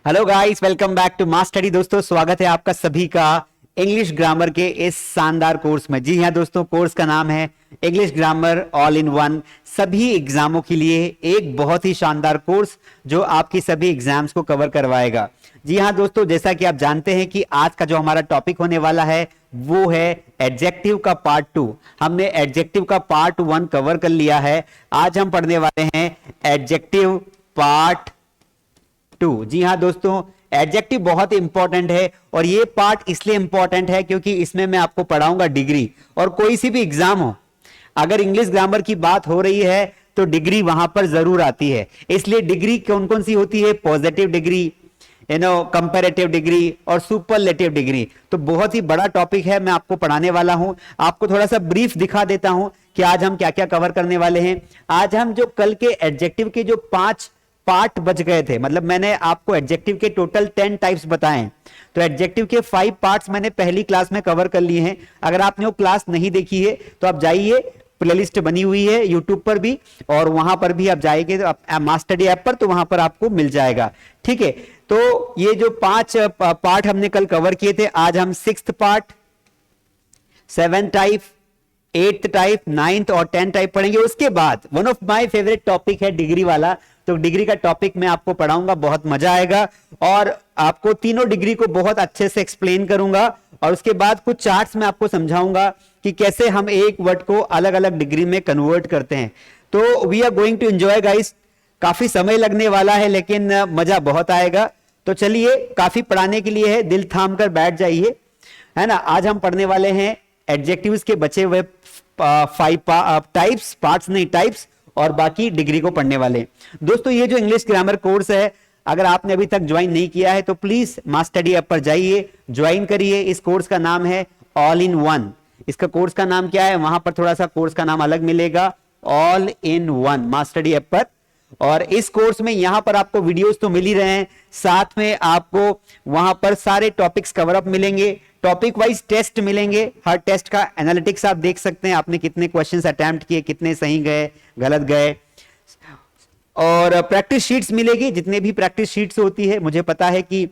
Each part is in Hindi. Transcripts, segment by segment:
Hello guys, welcome back to mass study. दोस्तों, स्वागत है आपका सभी का इंग्लिश ग्रामर के इस शानदार कोर्स में। जी हाँ दोस्तों, कोर्स का नाम है English grammar all in one. सभी एग्जामों के लिए एक बहुत ही शानदार कोर्स जो आपकी सभी एग्जाम्स को कवर करवाएगा। जी हाँ दोस्तों, जैसा कि आप जानते हैं कि आज का जो हमारा टॉपिक होने वाला है वो है एडजेक्टिव का पार्ट 2। हमने एडजेक्टिव का पार्ट 1 कवर कर लिया है। आज हम पढ़ने वाले हैं एडजेक्टिव पार्ट 2। जी हाँ दोस्तों, एडजेक्टिव बहुत इंपॉर्टेंट है और ये पार्ट इसलिए इंपॉर्टेंट है क्योंकि इसमें मैं आपको पढ़ाऊंगा डिग्री। और कोई सी भी एग्जाम हो, अगर इंग्लिश ग्रामर की बात हो रही है तो डिग्री वहां पर जरूर आती है। इसलिए डिग्री कौन कौन सी होती है? पॉजिटिव डिग्री, कंपैरेटिव डिग्री और सुपरलेटिव डिग्री। तो बहुत ही बड़ा टॉपिक है, मैं आपको पढ़ाने वाला हूं। आपको थोड़ा सा ब्रीफ दिखा देता हूं कि आज हम क्या क्या कवर करने वाले हैं। आज हम जो कल के एडजेक्टिव के जो 5 पार्ट बच गए थे, मतलब मैंने आपको एडजेक्टिव के टोटल 10 टाइप्स बताए, तो एडजेक्टिव के 5 पार्ट्स मैंने पहली क्लास में कवर कर लिए हैं। अगर आपने वो क्लास नहीं देखी है तो आप जाइए, प्लेलिस्ट बनी हुई है यूट्यूब पर भी, और वहां पर भी आप जाएंगे तो मास स्टडी ऐप पर, तो वहां पर आपको मिल जाएगा। ठीक है, तो ये जो 5 पार्ट हमने कल कवर किए थे, आज हम 6th part, 7th type, 8th type, 9th और 10th टाइप पढ़ेंगे। उसके बाद one of my favourite topic है डिग्री वाला, तो डिग्री का टॉपिक मैं आपको पढ़ाऊंगा, बहुत मजा आएगा और आपको तीनों डिग्री को बहुत अच्छे से एक्सप्लेन करूंगा। और उसके बाद कुछ चार्ट्स में आपको समझाऊंगा कि कैसे हम एक वर्ड को अलग अलग डिग्री में कन्वर्ट करते हैं। तो we are going to enjoy guys. काफी समय लगने वाला है लेकिन मजा बहुत आएगा। तो चलिए, काफी पढ़ाने के लिए है, दिल थाम कर बैठ जाइए, है ना। आज हम पढ़ने वाले हैं एडजेक्टिव्स के बचे हुए 5 टाइप्स, पार्ट्स नहीं टाइप्स, और बाकी डिग्री को पढ़ने वाले। दोस्तों, ये जो इंग्लिश ग्रामर कोर्स है, अगर आपने अभी तक ज्वाइन नहीं किया है तो प्लीज मास स्टडी ऐप पर जाइए, ज्वाइन करिए। इस कोर्स का नाम है ऑल इन वन। इसका कोर्स का नाम क्या है? वहां पर थोड़ा सा कोर्स का नाम अलग मिलेगा, all in one, mass study app पर। और इस कोर्स में यहां पर आपको वीडियोस तो मिल ही रहे हैं, साथ में आपको वहां पर सारे टॉपिक्स कवर अप मिलेंगे, टॉपिक वाइज टेस्ट मिलेंगे। हर टेस्ट का एनालिटिक्स आप देख सकते हैं, आपने कितने क्वेश्चंस अटेम्प्ट किए, कितने सही गए, गलत गए। और प्रैक्टिस शीट्स मिलेगी, जितने भी प्रैक्टिस शीट्स होती है। मुझे पता है कि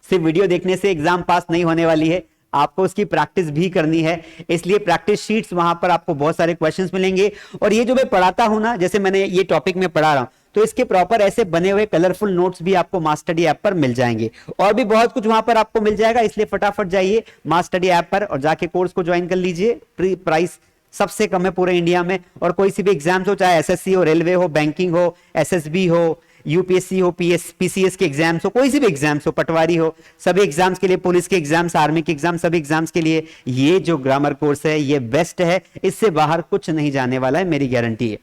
सिर्फ वीडियो देखने से एग्जाम पास नहीं होने वाली है, आपको उसकी प्रैक्टिस भी करनी है। इसलिए प्रैक्टिस शीट्स, वहां पर आपको बहुत सारे क्वेश्चंस मिलेंगे। और ये जो मैं पढ़ाता हूं ना, जैसे मैंने ये टॉपिक में पढ़ा रहा हूं, तो इसके प्रॉपर ऐसे बने हुए कलरफुल नोट्स भी आपको मास स्टडी ऐप पर मिल जाएंगे, और भी बहुत कुछ वहां पर आपको मिल जाएगा। इसलिए फटाफट जाइए मास स्टडी ऐप पर और जाके कोर्स को ज्वाइन कर लीजिए। प्राइस सबसे कम है पूरे इंडिया में। और कोई सी भी एग्जाम्स हो, चाहे एसएससी हो, रेलवे हो, बैंकिंग हो, एसएसबी हो, यूपीएससी हो, पीसीएस के एग्जाम्स हो, कोई सी भी एग्जाम्स हो, पटवारी हो, सभी एग्जाम्स के लिए, पुलिस के एग्जाम्स, आर्मी के एग्जाम, सभी एग्जाम्स के लिए ये जो ग्रामर कोर्स है ये बेस्ट है। इससे बाहर कुछ नहीं जाने वाला है, मेरी गारंटी है।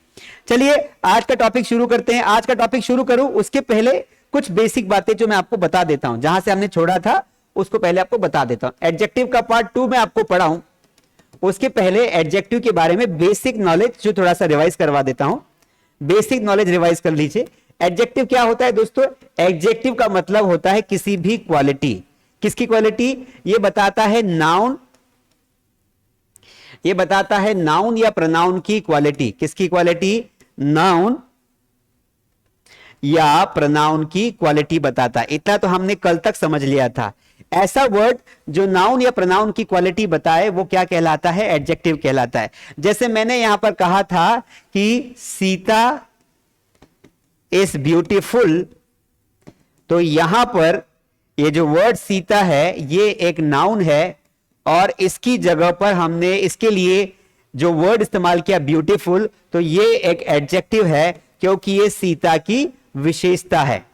चलिए, आज का टॉपिक शुरू करते हैं। आज का टॉपिक शुरू करूं उसके पहले कुछ बेसिक बातें जो मैं आपको बता देता हूं, जहां से हमने छोड़ा था उसको पहले आपको बता देता हूं। एडजेक्टिव का पार्ट 2 में आपको पढ़ाऊं, उसके पहले एडजेक्टिव के बारे में बेसिक नॉलेज जो थोड़ा सा रिवाइज करवा देता हूं। बेसिक नॉलेज रिवाइज कर लीजिए। एडजेक्टिव क्या होता है दोस्तों? एडजेक्टिव का मतलब होता है किसी भी क्वालिटी। किसकी क्वालिटी? ये बताता है नाउन, ये बताता है नाउन या प्रोनाउन की क्वालिटी। किसकी क्वालिटी? नाउन या प्रोनाउन की क्वालिटी बताता है। इतना तो हमने कल तक समझ लिया था। ऐसा वर्ड जो नाउन या प्रोनाउन की क्वालिटी बताए वो क्या कहलाता है? एडजेक्टिव कहलाता है। जैसे मैंने यहां पर कहा था कि सीता इज ब्यूटीफुल, तो यहां पर ये जो वर्ड सीता है ये एक नाउन है, और इसकी जगह पर हमने इसके लिए जो वर्ड इस्तेमाल किया ब्यूटीफुल, तो ये एक एडजेक्टिव है क्योंकि ये सीता की विशेषता है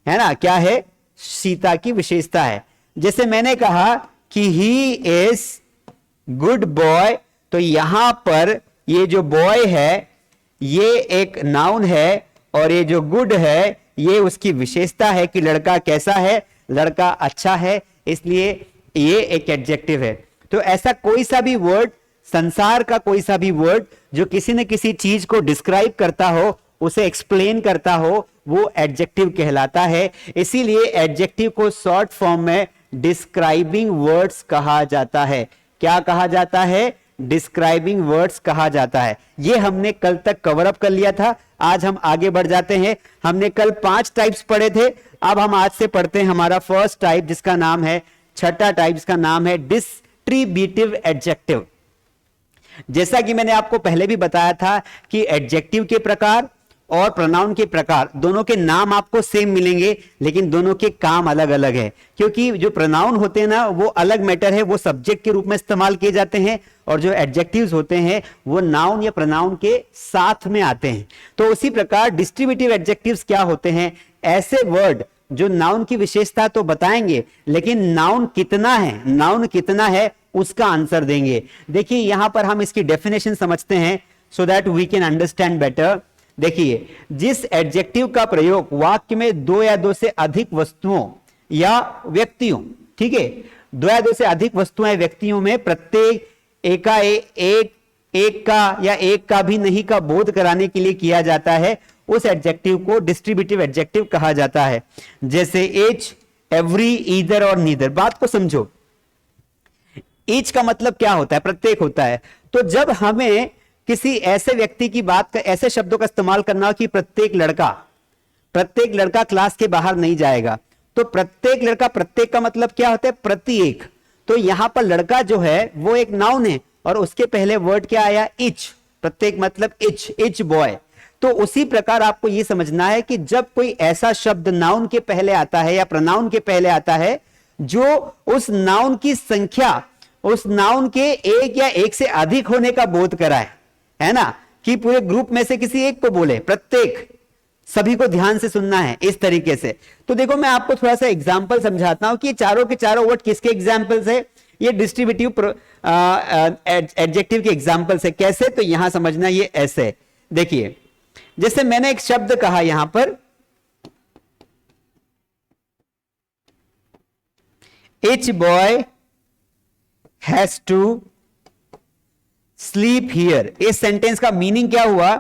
ना। क्या है? सीता की विशेषता है। जैसे मैंने कहा कि ही इज गुड बॉय, तो यहां पर ये जो बॉय है ये एक नाउन है, और ये जो गुड है ये उसकी विशेषता है कि लड़का कैसा है, लड़का अच्छा है, इसलिए ये एक एडजेक्टिव है। तो ऐसा कोई सा भी वर्ड, संसार का कोई सा भी वर्ड जो किसी न किसी चीज को डिस्क्राइब करता हो, उसे एक्सप्लेन करता हो, वो एडजेक्टिव कहलाता है। इसीलिए एडजेक्टिव को शॉर्ट फॉर्म में डिस्क्राइबिंग वर्ड्स कहा जाता है। क्या कहा जाता है? डिस्क्राइबिंग वर्ड्स कहा जाता है। ये हमने कल तक कवर अप कर लिया था। आज हम आगे बढ़ जाते हैं। हमने कल 5 टाइप्स पढ़े थे, अब हम आज से पढ़ते हैं हमारा फर्स्ट टाइप, जिसका नाम है, छठा टाइप, जिसका नाम है डिस्ट्रीब्यूटिव एडजेक्टिव। जैसा कि मैंने आपको पहले भी बताया था कि एडजेक्टिव के प्रकार और प्रोनाउन के प्रकार दोनों के नाम आपको सेम मिलेंगे, लेकिन दोनों के काम अलग अलग है। क्योंकि जो प्रोनाउन होते हैं ना, वो अलग मैटर है, वो सब्जेक्ट के रूप में इस्तेमाल किए जाते हैं, और जो एडजेक्टिव्स होते हैं वो नाउन या प्रोनाउन के साथ में आते हैं। तो उसी प्रकार डिस्ट्रीब्यूटिव एडजेक्टिव्स क्या होते हैं? ऐसे वर्ड जो नाउन की विशेषता तो बताएंगे, लेकिन नाउन कितना है उसका आंसर देंगे। देखिए यहां पर हम इसकी डेफिनेशन समझते हैं so that we can understand better. देखिए, जिस एडजेक्टिव का प्रयोग वाक्य में 2 या 2 से अधिक वस्तुओं या व्यक्तियों, ठीक है, 2 या 2 से अधिक वस्तुओं या व्यक्तियों में प्रत्येक एक का या एक का भी नहीं का बोध कराने के लिए किया जाता है, उस एडजेक्टिव को डिस्ट्रीब्यूटिव एडजेक्टिव कहा जाता है। जैसे एच, एवरी, ईदर और नीदर। बात को समझो, ईच का मतलब क्या होता है? प्रत्येक होता है। तो जब हमें किसी ऐसे व्यक्ति की बात, ऐसे शब्दों का इस्तेमाल करना हो कि प्रत्येक लड़का क्लास के बाहर नहीं जाएगा, तो प्रत्येक लड़का, प्रत्येक का मतलब क्या होता है? प्रति एक। तो यहां पर लड़का जो है वो एक नाउन है, और उसके पहले वर्ड क्या आया? इच। प्रत्येक मतलब इच बॉय। तो उसी प्रकार आपको यह समझना है कि जब कोई ऐसा शब्द नाउन के पहले आता है या प्रोनाउन के पहले आता है जो उस नाउन की संख्या, उस नाउन के एक या एक से अधिक होने का बोध कराए, है ना, कि पूरे ग्रुप में से किसी एक को बोले, प्रत्येक, सभी को ध्यान से सुनना है, इस तरीके से। तो देखो मैं आपको थोड़ा सा एग्जांपल समझाता हूं कि ये चारों के चारों वर्ड किसके एग्जांपल्स है? ये डिस्ट्रीब्यूटिव एडजेक्टिव के एग्जांपल्स है। कैसे? तो यहां समझना, ये ऐसे देखिए, जैसे मैंने एक शब्द कहा यहां पर, each boy has to sleep here। इस सेंटेंस का मीनिंग क्या हुआ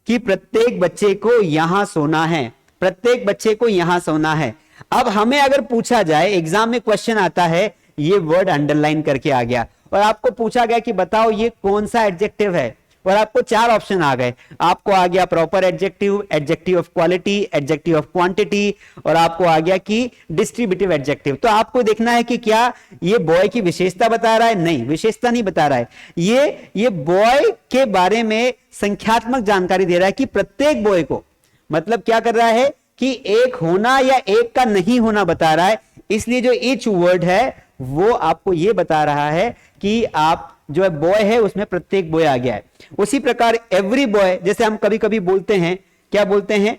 कि प्रत्येक बच्चे को यहां सोना है, प्रत्येक बच्चे को यहां सोना है। अब हमें अगर पूछा जाए, एग्जाम में क्वेश्चन आता है, ये वर्ड अंडरलाइन करके आ गया, और आपको पूछा गया कि बताओ ये कौन सा एडजेक्टिव है, और आपको 4 ऑप्शन आ गए। आपको आ गया proper adjective, adjective of quality, adjective of quantity, और आपको आ गया कि डिस्ट्रीब्यूटिव एडजेक्टिव। तो आपको देखना है कि क्या ये बॉय की विशेषता बता रहा है? नहीं, विशेषता नहीं बता रहा है। ये बॉय के बारे में संख्यात्मक जानकारी दे रहा है कि प्रत्येक बॉय को, मतलब क्या कर रहा है कि एक होना या एक का नहीं होना बता रहा है। इसलिए जो ईच वर्ड है वो आपको ये बता रहा है कि आप जो है बॉय है उसमें प्रत्येक बॉय आ गया है। उसी प्रकार एवरी बॉय, जैसे हम कभी कभी बोलते हैं, क्या बोलते हैं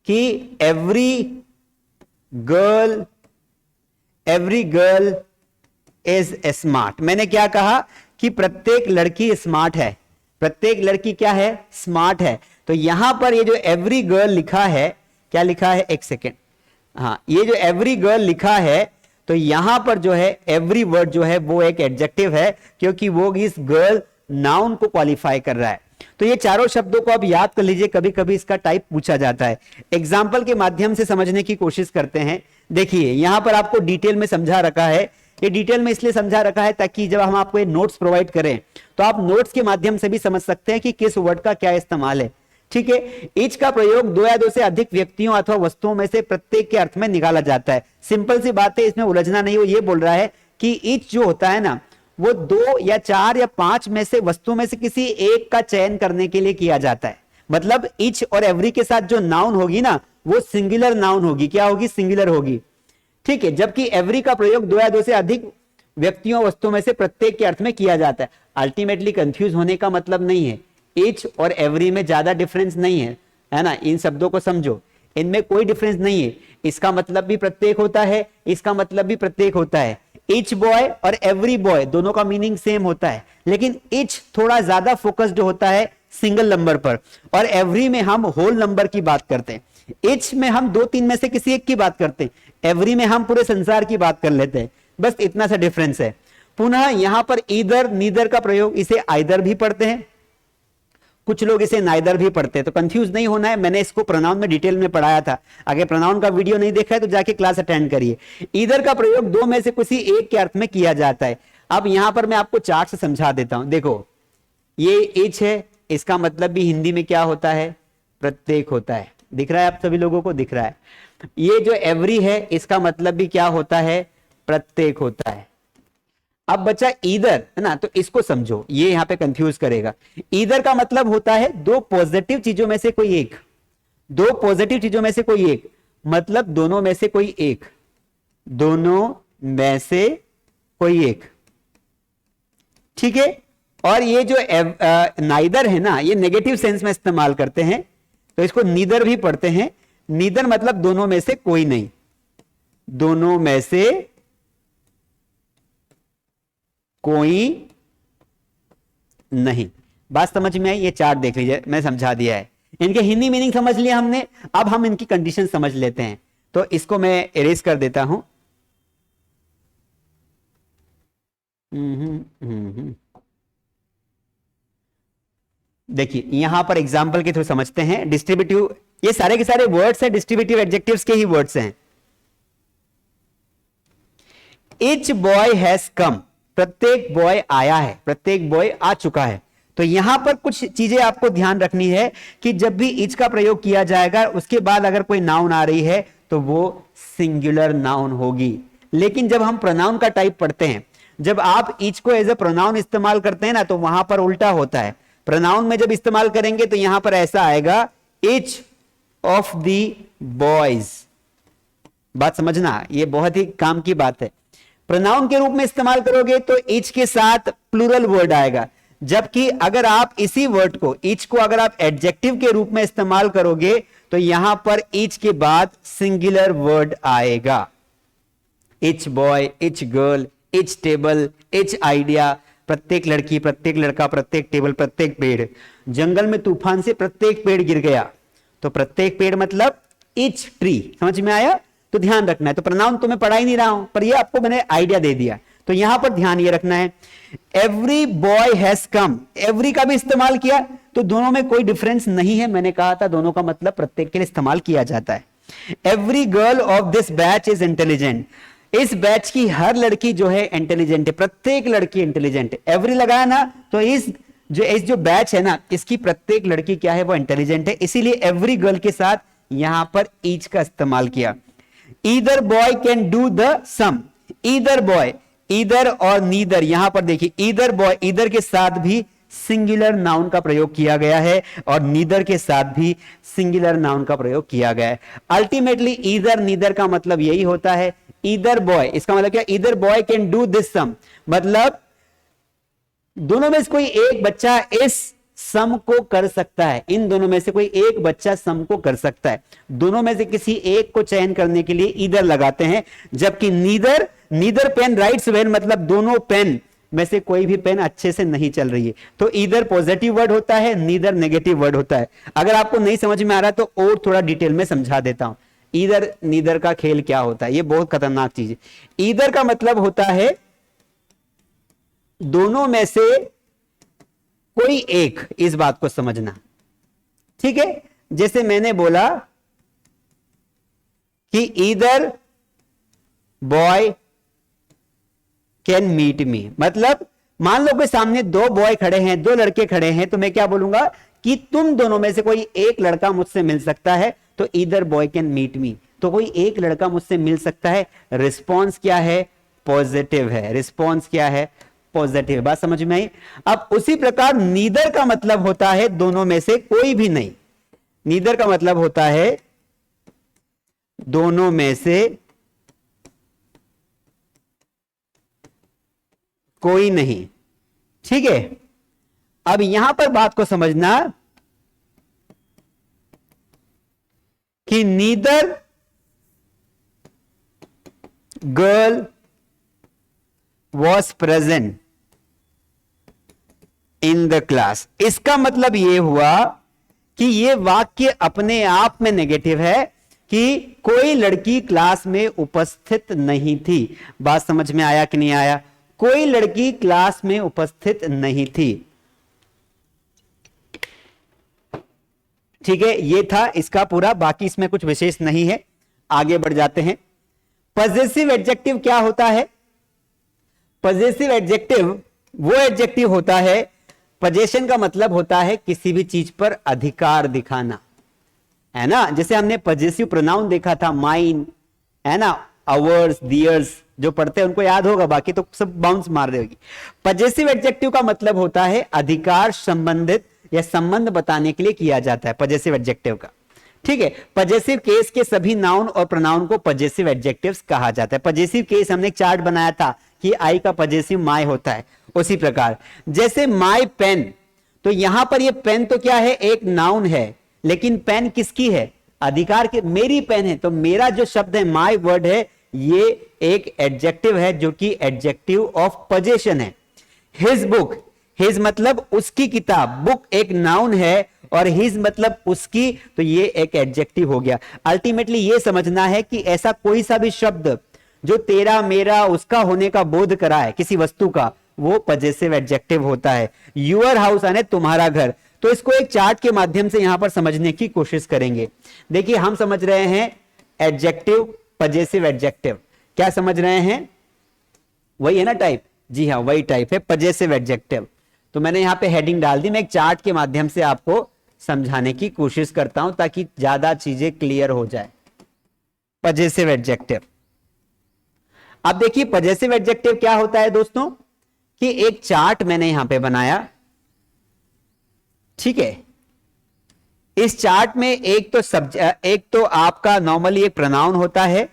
कि एवरी गर्ल इज स्मार्ट। मैंने क्या कहा कि प्रत्येक लड़की स्मार्ट है, प्रत्येक लड़की क्या है? स्मार्ट है। तो यहां पर ये जो एवरी गर्ल लिखा है, क्या लिखा है? एक सेकेंड, हाँ, ये जो एवरी गर्ल लिखा है, तो यहां पर जो है एवरी वर्ड जो है वो एक एडजेक्टिव है, क्योंकि वो इस गर्ल नाउन को क्वालिफाई कर रहा है। तो ये चारों शब्दों को अब याद कर लीजिए, कभी कभी इसका टाइप पूछा जाता है। एग्जाम्पल के माध्यम से समझने की कोशिश करते हैं। देखिए यहां पर आपको डिटेल में समझा रखा है। ये डिटेल में इसलिए समझा रखा है ताकि जब हम आपको ये नोट्स प्रोवाइड करें तो आप नोट्स के माध्यम से भी समझ सकते हैं कि किस वर्ड का क्या इस्तेमाल है। ठीक है, ईच का प्रयोग 2 या 2 से अधिक व्यक्तियों अथवा वस्तुओं में से प्रत्येक के अर्थ में निकाला जाता है। सिंपल सी बात है, इसमें उलझना नहीं। वो ये बोल रहा है कि ईच जो होता है ना, वो 2 या 4 या 5 में से वस्तुओं में से किसी एक का चयन करने के लिए किया जाता है। मतलब ईच और एवरी के साथ जो नाउन होगी ना, वो सिंगुलर नाउन होगी। क्या होगी? सिंगुलर होगी। ठीक है, जबकि एवरी का प्रयोग 2 या 2 से अधिक व्यक्तियों वस्तुओं में से प्रत्येक के अर्थ में किया जाता है। अल्टीमेटली कंफ्यूज होने का मतलब नहीं है। ईच और एवरी में ज्यादा डिफरेंस नहीं है ना। इन शब्दों को समझो, इनमें कोई डिफरेंस नहीं है। इसका मतलब भी प्रत्येक होता है, इसका मतलब भी प्रत्येक होता है। ईच बॉय और एवरी बॉय दोनों का मीनिंग सेम होता है, लेकिन ईच थोड़ा ज्यादा फोकस्ड होता है सिंगल नंबर पर, और एवरी में हम होल नंबर की बात करते हैं। ईच में हम 2-3 में से किसी एक की बात करते हैं, एवरी में हम पूरे संसार की बात कर लेते हैं। बस इतना सा डिफरेंस है। पुनः यहां पर ईदर नीदर का प्रयोग, इसे आइदर भी पढ़ते हैं, कुछ लोग इसे नाइदर भी पढ़ते हैं। तो कंफ्यूज नहीं होना है, मैंने इसको प्रोनाउन में डिटेल में पढ़ाया था। अगर प्रोनाउन का वीडियो नहीं देखा है तो जाके क्लास अटेंड करिए। ईदर का प्रयोग 2 में से किसी एक के अर्थ में किया जाता है। अब यहां पर मैं आपको चार्ट से समझा देता हूं। देखो ये इच है, इसका मतलब भी हिंदी में क्या होता है, प्रत्येक होता है। दिख रहा है आप सभी लोगों को, दिख रहा है। ये जो एवरी है इसका मतलब भी क्या होता है, प्रत्येक होता है। अब बचा ईदर, है ना, तो इसको समझो, ये यहां पे कंफ्यूज करेगा। ईदर का मतलब होता है दो पॉजिटिव चीजों में से कोई एक, दो पॉजिटिव चीजों में से कोई एक, मतलब दोनों में से कोई एक, दोनों में से कोई एक, ठीक है। और ये जो नाइदर है ना, ये नेगेटिव सेंस में इस्तेमाल करते हैं, तो इसको नीदर भी पढ़ते हैं। नीदर मतलब दोनों में से कोई नहीं, दोनों में से कोई नहीं। बात समझ में आई? ये चार्ट देख लीजिए, मैं समझा दिया है। इनके हिंदी मीनिंग समझ लिया हमने, अब हम इनकी कंडीशन समझ लेते हैं। तो इसको मैं इरेज कर देता हूं। देखिए यहां पर एग्जाम्पल के थ्रू समझते हैं। डिस्ट्रीब्यूटिव, ये सारे के सारे वर्ड्स हैं, डिस्ट्रीब्यूटिव एडजेक्टिव्स के ही वर्ड्स हैं। Each boy has come, प्रत्येक बॉय आया है, प्रत्येक बॉय आ चुका है। तो यहां पर कुछ चीजें आपको ध्यान रखनी है कि जब भी इच का प्रयोग किया जाएगा, उसके बाद अगर कोई नाउन आ रही है तो वो सिंगुलर नाउन होगी। लेकिन जब हम प्रोनाउन का टाइप पढ़ते हैं, जब आप इच को एज ए प्रोनाउन इस्तेमाल करते हैं ना, तो वहां पर उल्टा होता है। प्रोनाउन में जब इस्तेमाल करेंगे तो यहां पर ऐसा आएगा, इच ऑफ दी बॉयज। बात समझना, ये बहुत ही काम की बात है। प्रोनाउन के रूप में इस्तेमाल करोगे तो इच के साथ प्लूरल वर्ड आएगा, जबकि अगर आप इसी वर्ड को, इच को अगर आप एडजेक्टिव के रूप में इस्तेमाल करोगे तो यहां पर इच के बाद सिंगुलर वर्ड आएगा। Etch boy, etch girl, etch table, etch idea, प्रत्येक लड़की, प्रत्येक लड़का, प्रत्येक टेबल, प्रत्येक पेड़। जंगल में तूफान से प्रत्येक पेड़ गिर गया, तो प्रत्येक पेड़ मतलब इच ट्री। समझ में आया? तो ध्यान रखना है। तो प्रोनाउन तो मैं पढ़ा ही नहीं रहा हूं, पर ये आपको मैंने आइडिया दे दिया। तो यहां पर ध्यान ये रखना है, every boy has come, every का भी इस्तेमाल किया तो दोनों में कोई डिफरेंस नहीं है। मैंने कहा था दोनों का मतलब प्रत्येक के लिए इस्तेमाल किया जाता है। Every girl of this batch is intelligent, इस बैच की हर लड़की जो है इंटेलिजेंट है, प्रत्येक लड़की इंटेलिजेंट है। एवरी लगाया ना, तो इस जो बैच है ना, इसकी प्रत्येक लड़की क्या है, वो इंटेलिजेंट है, इसीलिए एवरी गर्ल के साथ यहां पर ईच का इस्तेमाल किया। Either boy can do the sum, either boy, either और नीदर, यहां पर देखिए ईदर बॉय, ईदर के साथ भी सिंगुलर नाउन का प्रयोग किया गया है और नीदर के साथ भी सिंगुलर नाउन का प्रयोग किया गया है। अल्टीमेटली ईदर नीदर का मतलब यही होता है। ईदर बॉय, इसका मतलब क्या, either boy can do this sum, मतलब दोनों में से कोई एक बच्चा इस सम को कर सकता है। इन दोनों में से कोई एक बच्चा सम को कर सकता है। दोनों में से किसी एक को चयन करने के लिए ईदर लगाते हैं, जबकि neither, neither pen writes well, मतलब दोनों पेन में से कोई भी पेन अच्छे से नहीं चल रही है। तो ईदर पॉजिटिव वर्ड होता है, नीदर नेगेटिव वर्ड होता है। अगर आपको नहीं समझ में आ रहा तो और थोड़ा डिटेल में समझा देता हूं। ईदर नीदर का खेल क्या होता है, ये बहुत खतरनाक चीज है। ईदर का मतलब होता है दोनों में से कोई एक, इस बात को समझना, ठीक है। जैसे मैंने बोला कि either boy can meet me, मतलब मान लो कि सामने दो बॉय खड़े हैं, दो लड़के खड़े हैं, तो मैं क्या बोलूंगा कि तुम दोनों में से कोई एक लड़का मुझसे मिल सकता है, तो either boy can meet me, तो कोई एक लड़का मुझसे मिल सकता है। रिस्पॉन्स क्या है, पॉजिटिव है। रिस्पॉन्स क्या है, पॉजिटिव। बात समझ में आई? अब उसी प्रकार नीदर का मतलब होता है दोनों में से कोई भी नहीं। नीदर का मतलब होता है दोनों में से कोई नहीं, ठीक है। अब यहां पर बात को समझना कि neither girl was present in the class. इसका मतलब यह हुआ कि यह वाक्य अपने आप में नेगेटिव है कि कोई लड़की क्लास में उपस्थित नहीं थी। बात समझ में आया कि नहीं आया? कोई लड़की क्लास में उपस्थित नहीं थी, ठीक है। यह था इसका पूरा, बाकी इसमें कुछ विशेष नहीं है। आगे बढ़ जाते हैं। पॉजेसिव एडजेक्टिव क्या होता है? पजेसिव एडजेक्टिव वो एडजेक्टिव होता है, पजेशन का मतलब होता है किसी भी चीज पर अधिकार दिखाना, है ना। जैसे हमने पजेसिव प्रोनाउन देखा था, माइन, है ना, आवर्स, दियर्स, जो पढ़ते हैं उनको याद होगा, बाकी तो सब बाउंस मार देगी। पजेसिव एडजेक्टिव का मतलब होता है अधिकार संबंधित या संबंध बताने के लिए किया जाता है पजेसिव एडजेक्टिव का, ठीक है। पजेसिव केस के सभी नाउन और प्रोनाउन को पजेसिव एडजेक्टिव्स कहा जाता है। पजेसिव केस हमने एक चार्ट बनाया था कि आई का पजेसिव माय होता है, उसी प्रकार जैसे माय पेन, तो यहां पर ये पेन तो क्या है, एक नाउन है, लेकिन पेन किसकी है, अधिकार की, मेरी पेन है, तो मेरा जो शब्द है माय वर्ड है, ये एक एडजेक्टिव है जो कि एडजेक्टिव ऑफ पजेशन है। हिज बुक, हिज मतलब उसकी किताब, बुक एक नाउन है और हिज मतलब उसकी, तो ये एक एडजेक्टिव हो गया। अल्टीमेटली ये समझना है कि ऐसा कोई सा भी शब्द जो तेरा, मेरा, उसका होने का बोध कराए किसी वस्तु का, वो पजेसिव एडजेक्टिव होता है। यूअर हाउस यानी तुम्हारा घर, तो इसको एक चार्ट के माध्यम से यहां पर समझने की कोशिश करेंगे। देखिए हम समझ रहे हैं एडजेक्टिव, पजेसिव एडजेक्टिव, क्या समझ रहे हैं, वही है ना टाइप, जी हाँ वही टाइप है पजेसिव एडजेक्टिव। तो मैंने यहां पे हेडिंग डाल दी, मैं एक चार्ट के माध्यम से आपको समझाने की कोशिश करता हूं ताकि ज्यादा चीजें क्लियर हो जाए। पजेसिव एडजेक्टिव, अब देखिए पजेसिव एडजेक्टिव क्या होता है दोस्तों, कि एक चार्ट मैंने यहां पे बनाया, ठीक है। इस चार्ट में एक तो आपका नॉर्मली एक प्रोनाउन होता है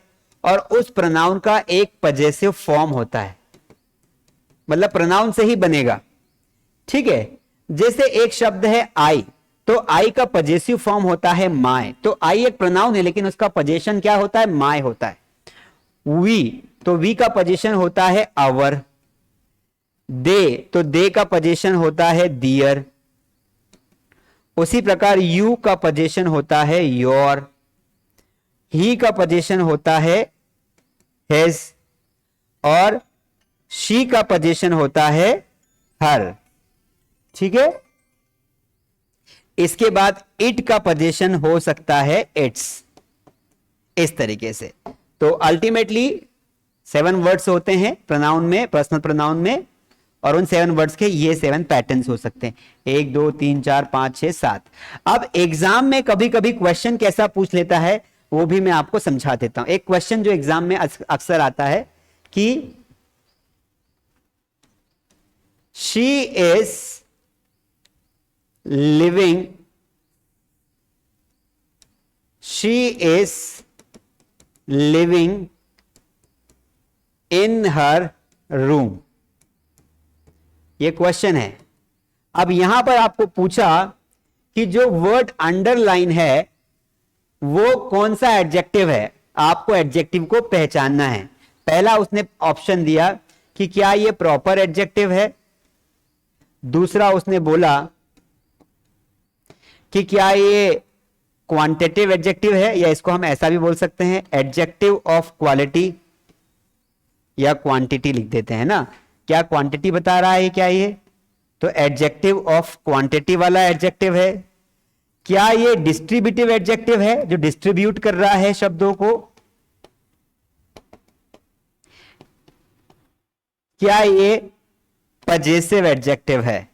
और उस प्रोनाउन का एक पजेसिव फॉर्म होता है, मतलब प्रोनाउन से ही बनेगा, ठीक है। जैसे एक शब्द है आई, तो आई का पजेसिव फॉर्म होता है माय, तो आई एक प्रोनाउन है लेकिन उसका पजेशन क्या होता है, माय होता है। वी, तो वी का पजेशन होता है आवर। दे, तो दे का पजेशन होता है दियर। उसी प्रकार यू का पजेशन होता है योर। ही का पजेशन होता है हिज और शी का पजेशन होता है हर, ठीक है। इसके बाद इट का पजेशन हो सकता है इट्स, इस तरीके से। तो अल्टीमेटली 7 वर्ड्स होते हैं प्रोनाउन में, पर्सनल प्रोनाउन में, और उन 7 वर्ड्स के ये 7 पैटर्न्स हो सकते हैं, 1 2 3 4 5 6 7। अब एग्जाम में कभी कभी क्वेश्चन कैसा पूछ लेता है वो भी मैं आपको समझा देता हूं। एक क्वेश्चन जो एग्जाम में अक्सर आता है कि she is living, she is living in her room, ये क्वेश्चन है। अब यहां पर आपको पूछा कि जो वर्ड अंडरलाइन है वो कौन सा एडजेक्टिव है, आपको एडजेक्टिव को पहचानना है। पहला उसने ऑप्शन दिया कि क्या ये प्रॉपर एडजेक्टिव है, दूसरा उसने बोला कि क्या ये क्वांटिटेटिव एडजेक्टिव है, या इसको हम ऐसा भी बोल सकते हैं एडजेक्टिव ऑफ क्वालिटी या क्वांटिटी लिख देते हैं ना, क्या क्वांटिटी बता रहा है क्या ये, तो एडजेक्टिव ऑफ क्वांटिटी वाला एडजेक्टिव है। क्या ये डिस्ट्रीब्यूटिव एडजेक्टिव है जो डिस्ट्रीब्यूट कर रहा है शब्दों को, क्या ये पजेसिव एडजेक्टिव है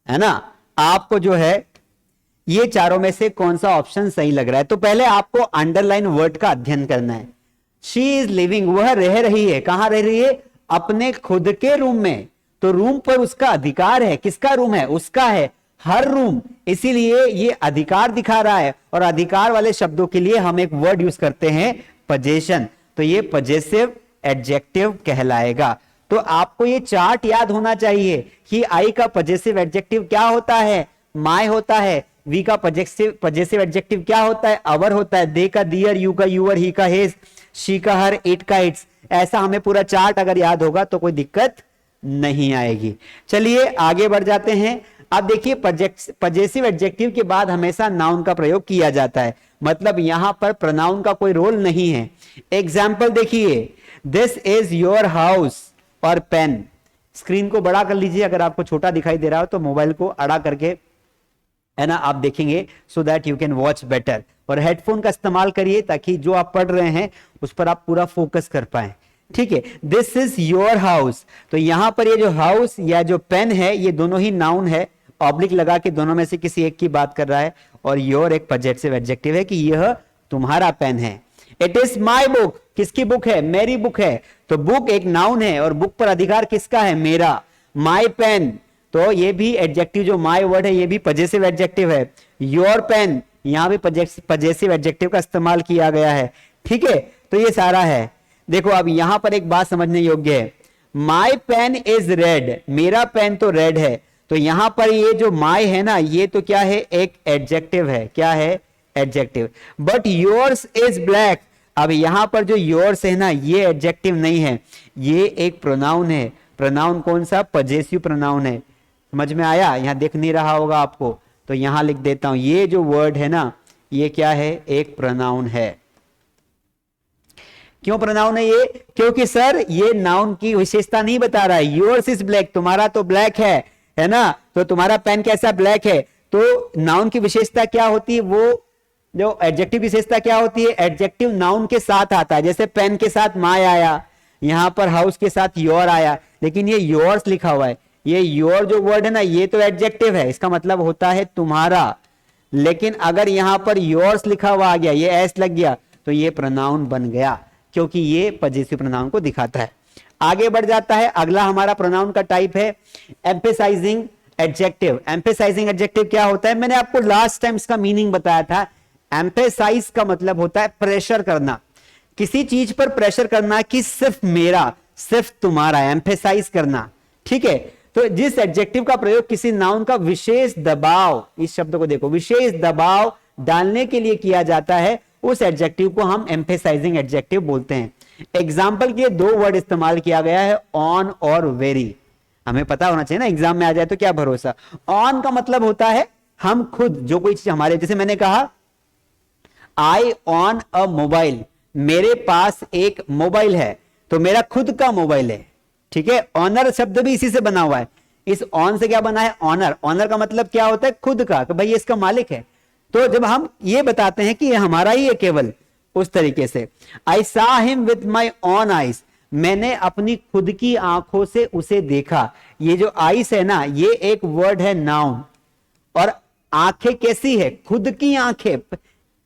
ना। आपको जो है ये चारों में से कौन सा ऑप्शन सही लग रहा है, तो पहले आपको अंडरलाइन वर्ड का अध्ययन करना है। शी इज लिविंग, वह रह रही है, कहां रह रही है, अपने खुद के रूम में, तो रूम पर उसका अधिकार है, किसका रूम है, उसका है, हर रूम, इसीलिए ये अधिकार दिखा रहा है। और अधिकार वाले शब्दों के लिए हम एक वर्ड यूज करते हैं पजेशन, तो ये पजेसिव एडजेक्टिव कहलाएगा। तो आपको ये चार्ट याद होना चाहिए कि आई का पजेसिव एडजेक्टिव क्या होता है, माय होता है। वी का पजेसिव एडजेक्टिव क्या होता है, अवर होता है। दे का दियर, यू का यूअर, ही का हिज, शी का हर, इट का इट्स। ऐसा हमें पूरा चार्ट अगर याद होगा तो कोई दिक्कत नहीं आएगी। चलिए आगे बढ़ जाते हैं। अब देखिए पजेसिव एडजेक्टिव के बाद हमेशा नाउन का प्रयोग किया जाता है, मतलब यहां पर प्रोनाउन का कोई रोल नहीं है। एग्जाम्पल देखिए, दिस इज योर हाउस और पेन। स्क्रीन को बड़ा कर लीजिए, अगर आपको छोटा दिखाई दे रहा हो तो मोबाइल को अड़ा करके, है ना, आप देखेंगे, so that you can watch better. और हेडफोन का इस्तेमाल करिए ताकि जो आप पढ़ रहे हैं उस पर आप पूरा फोकस कर पाए। ठीक है। दिस इज योर हाउस, तो यहां पर ये जो हाउस या जो पेन है ये दोनों ही नाउन है, ऑब्लिक लगा के दोनों में से किसी एक की बात कर रहा है, और योर एक पजेसिव एडजेक्टिव है कि यह तुम्हारा पेन है। इट इज माई बुक, किसकी बुक है? मेरी बुक है। तो बुक एक नाउन है और बुक पर अधिकार किसका है? मेरा। माई पेन, तो ये भी एडजेक्टिव जो माई वर्ड है ये भी पजेसिव एडजेक्टिव है। योर पेन, यहां भी पजेसिव एडजेक्टिव का इस्तेमाल किया गया है, ठीक है। तो ये सारा है। देखो अब यहां पर एक बात समझने योग्य है, माई पेन इज रेड, मेरा पेन तो रेड है, तो यहां पर ये जो माई है ना ये तो क्या है? एक एडजेक्टिव है। क्या है? Adjective. But yours is black, अब यहां पर जो योर्स है ना ये एडजेक्टिव नहीं है, ये एक प्रोनाउन है। प्रोनाउन कौन सा? पजेसिव प्रोनाउन है। समझ में आया? यहां दिख नहीं रहा होगा आपको, तो यहां लिख देता हूं, ये जो वर्ड है ना ये क्या है? एक प्रोनाउन है। क्यों प्रोनाउन है ये? क्योंकि सर ये नाउन की विशेषता नहीं बता रहा है। योर्स इज ब्लैक, तुम्हारा तो ब्लैक है ना, तो तुम्हारा पेन कैसा? ब्लैक है। तो नाउन की विशेषता क्या होती है? वो जो एडजेक्टिव विशेषता क्या होती है? एडजेक्टिव नाउन के साथ आता है, जैसे पेन के साथ माय आया, यहां पर हाउस के साथ योर आया, लेकिन ये योर्स लिखा हुआ है। ये योर जो वर्ड है ना ये तो एडजेक्टिव है, इसका मतलब होता है तुम्हारा, लेकिन अगर यहां पर योर्स लिखा हुआ आ गया, ये एस लग गया, तो ये प्रोनाउन बन गया, क्योंकि ये पजेसिव प्रोनाउन को दिखाता है। आगे बढ़ जाता है, अगला हमारा प्रोनाउन का टाइप है एम्फेसाइजिंग एडजेक्टिव। एम्फेसाइजिंग एडजेक्टिव क्या होता है? मैंने आपको लास्ट टाइम इसका मीनिंग बताया था। एम्फेसाइज का मतलब होता है प्रेशर करना, किसी चीज पर प्रेशर करना कि सिर्फ मेरा, सिर्फ तुम्हारा, एम्फेसाइज करना, ठीक है। तो जिस एडजेक्टिव का प्रयोग किसी नाउन का विशेष दबाव, इस शब्द को देखो, विशेष दबाव डालने के लिए किया जाता है, उस एडजेक्टिव को हम एम्फेसाइजिंग एडजेक्टिव बोलते हैं। एग्जाम्पल के लिए दो वर्ड इस्तेमाल किया गया है, ऑन और वेरी। हमें पता होना चाहिए ना, एग्जाम में आ जाए तो क्या भरोसा। ऑन का मतलब होता है हम खुद, जो कोई चीज हमारे, जैसे मैंने कहा आई ऑन अ मोबाइल, मेरे पास एक मोबाइल है, तो मेरा खुद का मोबाइल है, ठीक है। ऑनर शब्द भी इसी से बना हुआ है। इस ऑन से क्या बना है? ऑनर। ऑनर का मतलब क्या होता है? खुद का, तो भाई ये इसका मालिक है। तो जब हम ये बताते हैं कि ये हमारा ही है केवल, उस तरीके से। I saw him with my own eyes, मैंने अपनी खुद की आंखों से उसे देखा। ये जो आइस है ना ये एक वर्ड है नाउन, और आंखें कैसी है? खुद की आंखें,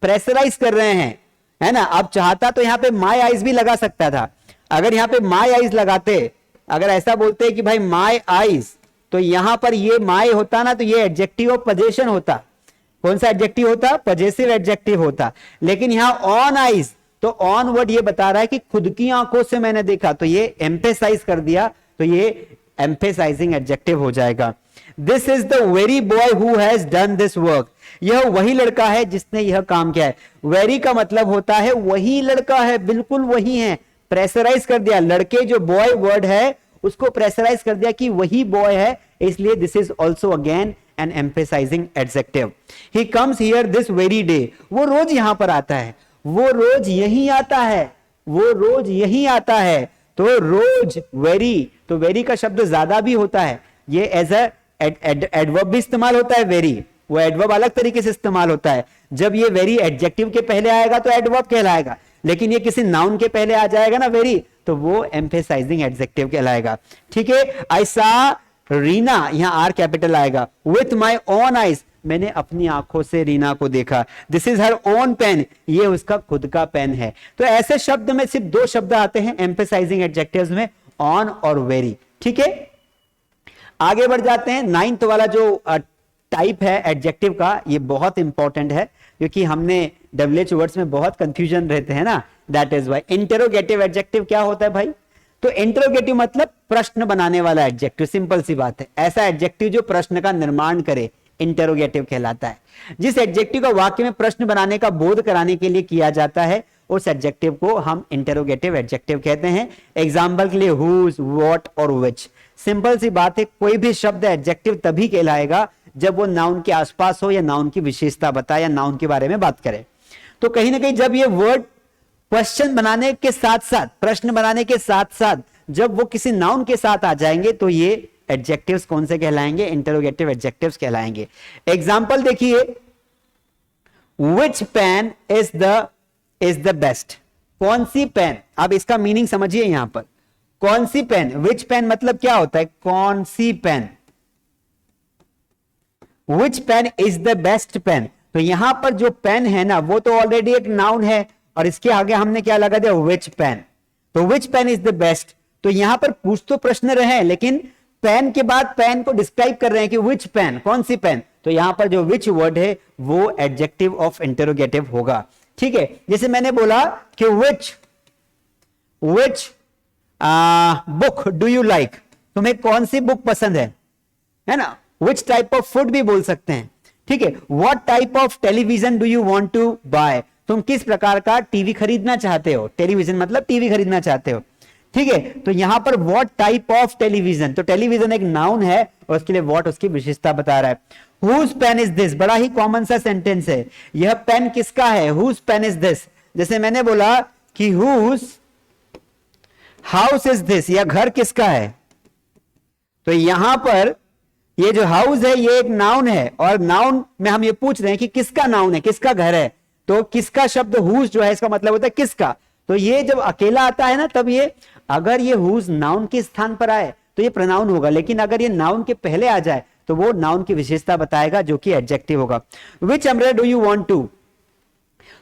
प्रेशराइज कर रहे हैं, है ना। अब चाहता तो यहां पे माई आइज भी लगा सकता था। अगर यहां पे माई आइज लगाते, अगर ऐसा बोलते कि भाई माई आइज, तो यहां पर ये माई होता ना तो ये एडजेक्टिव ऑफ पोजेशन होता। कौन सा एडजेक्टिव होता? पजेसिव एडजेक्टिव होता। लेकिन यहां ऑन आइज, तो ऑन वर्ड ये बता रहा है कि खुद की आंखों से मैंने देखा, तो ये एम्फेसाइज कर दिया, तो ये एम्फेसाइजिंग एडजेक्टिव हो जाएगा। This is the very boy who has done this work, यह वही लड़का है जिसने यह काम किया है। वेरी का मतलब होता है वही लड़का है, बिल्कुल वही है। प्रेशराइज कर दिया, लड़के जो बॉय वर्ड है उसको प्रेशराइज कर दिया कि वही बॉय है, इसलिए this is also again an emphasising adjective. He comes here this very day, वो रोज यहां पर आता है, वो रोज यही आता है, वो रोज यही आता है। तो रोज, वेरी, तो वेरी का शब्द ज्यादा भी होता है, ये एज एडवर्ब भी इस्तेमाल होता है। वेरी, वो एडवर्ब अलग तरीके से इस्तेमाल होता है। जब ये वेरी एडजेक्टिव के पहले आएगा तो एडवर्ब कहलाएगा, लेकिन ये किसी नाउन के पहले आ जाएगा ना वेरी, तो वो एम्फेसाइजिंग एडजेक्टिव कहलाएगा, ठीक है। आई सा रीना, यहां आर कैपिटल आएगा। विथ माई ओन आइज, मैंने अपनी आंखों से रीना को देखा। This is her own pen, ये उसका खुद का पेन है। तो ऐसे शब्द में सिर्फ दो शब्द आते हैं एम्फेसाइजिंग एडजेक्टिव्स में, ऑन और वेरी, ठीक है। आगे बढ़ जाते हैं। 9th वाला जो टाइप है एडजेक्टिव का, ये बहुत इंपॉर्टेंट है क्योंकि हमने WH वर्ड्स में बहुत कंफ्यूजन रहते हैं ना, that is why. Interrogative adjective क्या होता है भाई? तो इंटरोगेटिव मतलब प्रश्न बनाने वाला एडजेक्टिव, सिंपल सी बात है। ऐसा एडजेक्टिव जो प्रश्न का निर्माण करे, इंटरोगेटिव कहलाता है। जिस एडजेक्टिव का वाक्य में प्रश्न बनाने का बोध कराने के लिए किया जाता है, उस एडजेक्टिव को हम इंटरोगेटिव एडजेक्टिव कहते हैं। एग्जाम्पल के लिए हुज, व्हाट और विच। सिंपल सी बात है, कोई भी शब्द एडजेक्टिव तभी कहलाएगा जब वो नाउन के आसपास हो या नाउन की विशेषता बताए या नाउन के बारे में बात करे। तो कहीं ना कहीं जब ये वर्ड क्वेश्चन बनाने के साथ साथ, प्रश्न बनाने के साथ साथ जब वो किसी नाउन के साथ आ जाएंगे तो ये एडजेक्टिव्स कौन से कहलाएंगे? इंटरोगेटिव एडजेक्टिव्स कहलाएंगे। एग्जाम्पल देखिए, विच पेन इज द बेस्ट, कौन सी पेन, अब इसका मीनिंग समझिए यहां पर, कौन सी पेन, विच पेन मतलब क्या होता है, कौन सी pen, which pen is the best pen. तो यहां पर जो पेन है ना वो तो ऑलरेडी एक नाउन है, और इसके आगे हमने क्या लगा दिया, विच पेन। तो विच पेन इज द बेस्ट, तो यहां पर पूछ तो प्रश्न रहे लेकिन पेन के बाद पेन को डिस्क्राइब कर रहे हैं कि विच पेन, कौन सी पेन। तो यहां पर जो विच वर्ड है वो एडजेक्टिव ऑफ इंटरोगेटिव होगा। ठीक है, जैसे मैंने बोला कि which book do you like, तुम्हें कौन सी बुक पसंद है ना। विच टाइप ऑफ फूड भी बोल सकते हैं। ठीक है, what type of television do you want to buy, तुम किस प्रकार का टीवी खरीदना चाहते हो, टेलीविजन मतलब टीवी खरीदना चाहते हो। ठीक है, तो यहां पर व्हाट टाइप ऑफ टेलीविजन, तो टेलीविजन एक नाउन है और उसके लिए व्हाट उसकी विशेषता बता रहा है। हुज पेन इज दिस, बड़ा ही कॉमन सा सेंटेंस है, यह पेन किसका है, हुज पेन इज दिस। जैसे मैंने बोला कि हुज हाउस इज दिस, यह घर किसका है। तो यहां पर ये जो हाउस है ये एक नाउन है, और नाउन में हम ये पूछ रहे हैं कि किसका नाउन है, किसका घर है। तो किसका शब्द हुज जो है इसका मतलब होता है किसका। तो ये जब अकेला आता है ना तब ये, अगर ये हुज नाउन के स्थान पर आए तो ये प्रोनाउन होगा, लेकिन अगर ये नाउन के पहले आ जाए तो वो नाउन की विशेषता बताएगा जो कि एडजेक्टिव होगा। Which umbrella do you want to,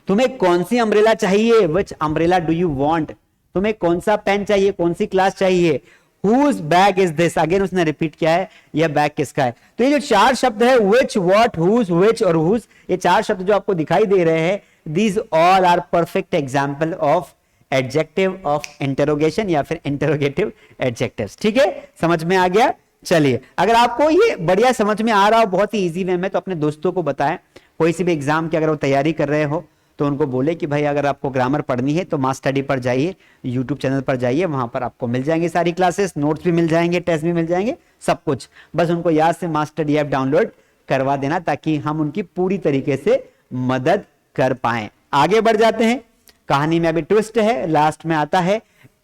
तुम्हें कौन सी अम्ब्रेला चाहिए, which umbrella do you want, तुम्हें कौन सा पेन चाहिए, कौन सी क्लास चाहिए। Whose bag is this, again उसने रिपीट किया है यह बैग किसका है। तो ये जो चार शब्द है विच, व्हाट, हुज, विच और हुज, ये चार शब्द जो आपको दिखाई दे रहे हैं, these all are perfect example of adjective of interrogation या फिर इंटरोगेटिव एडजेक्टिव्स। ठीक है, समझ में आ गया। चलिए, अगर आपको ये बढ़िया समझ में आ रहा हो बहुत ही इजी वे में तो अपने दोस्तों को बताएं, कोई सी भी एग्जाम की अगर वो तैयारी कर रहे हो तो उनको बोले कि भाई अगर आपको ग्रामर पढ़नी है तो मास स्टडी पर जाइए, यूट्यूब चैनल पर जाइए, वहां पर आपको मिल जाएंगे सारी क्लासेस, नोट्स भी मिल जाएंगे, टेस्ट भी मिल जाएंगे, सब कुछ। बस उनको याद से मास स्टडी ऐप डाउनलोड करवा देना ताकि हम उनकी पूरी तरीके से मदद कर पाए। आगे बढ़ जाते हैं, कहानी में अभी ट्विस्ट है, लास्ट में आता है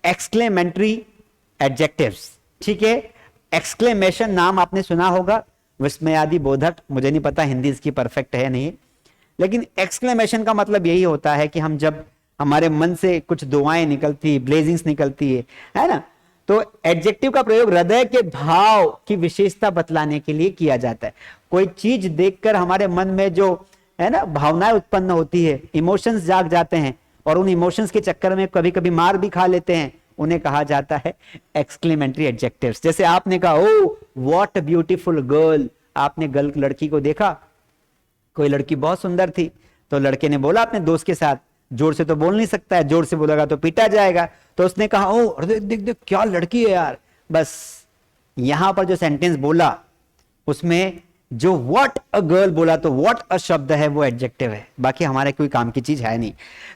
एक्सक्लेमेटरी एडजेक्टिव्स। ठीक है, एक्सक्लेमेशन नाम आपने सुना होगा, विस्मयादि बोधक, मुझे नहीं पता हिंदी इसकी परफेक्ट है नहीं, लेकिन एक्सक्लेमेशन का मतलब यही होता है कि हम जब हमारे मन से कुछ दुआएं निकलती, ब्लेजिंग्स निकलती है ना, तो एडजेक्टिव का प्रयोग हृदय के भाव की विशेषता बतलाने के लिए किया जाता है। कोई चीज देखकर हमारे मन में जो है ना भावनाएं उत्पन्न होती है, इमोशंस जाग जाते हैं, और उन इमोशंस के चक्कर में कभी कभी मार भी खा लेते हैं, उन्हें कहा जाता है एक्सक्लेमेटरी एडजेक्टिव्स। जैसे आपने कहा ओ व्हाट ब्यूटीफुल गर्ल, आपने गर्ल लड़की को देखा, कोई लड़की बहुत सुंदर थी, तो लड़के ने बोला अपने दोस्त के साथ, जोर से तो बोल नहीं सकता है, जोर से बोलेगा तो पीटा जाएगा, तो उसने कहा ओ देख देख देख क्या लड़की है यार। बस यहां पर जो सेंटेंस बोला उसमें जो व्हाट अ गर्ल बोला, तो व्हाट अ शब्द है वो एडजेक्टिव है, बाकी हमारे कोई काम की चीज है नहीं।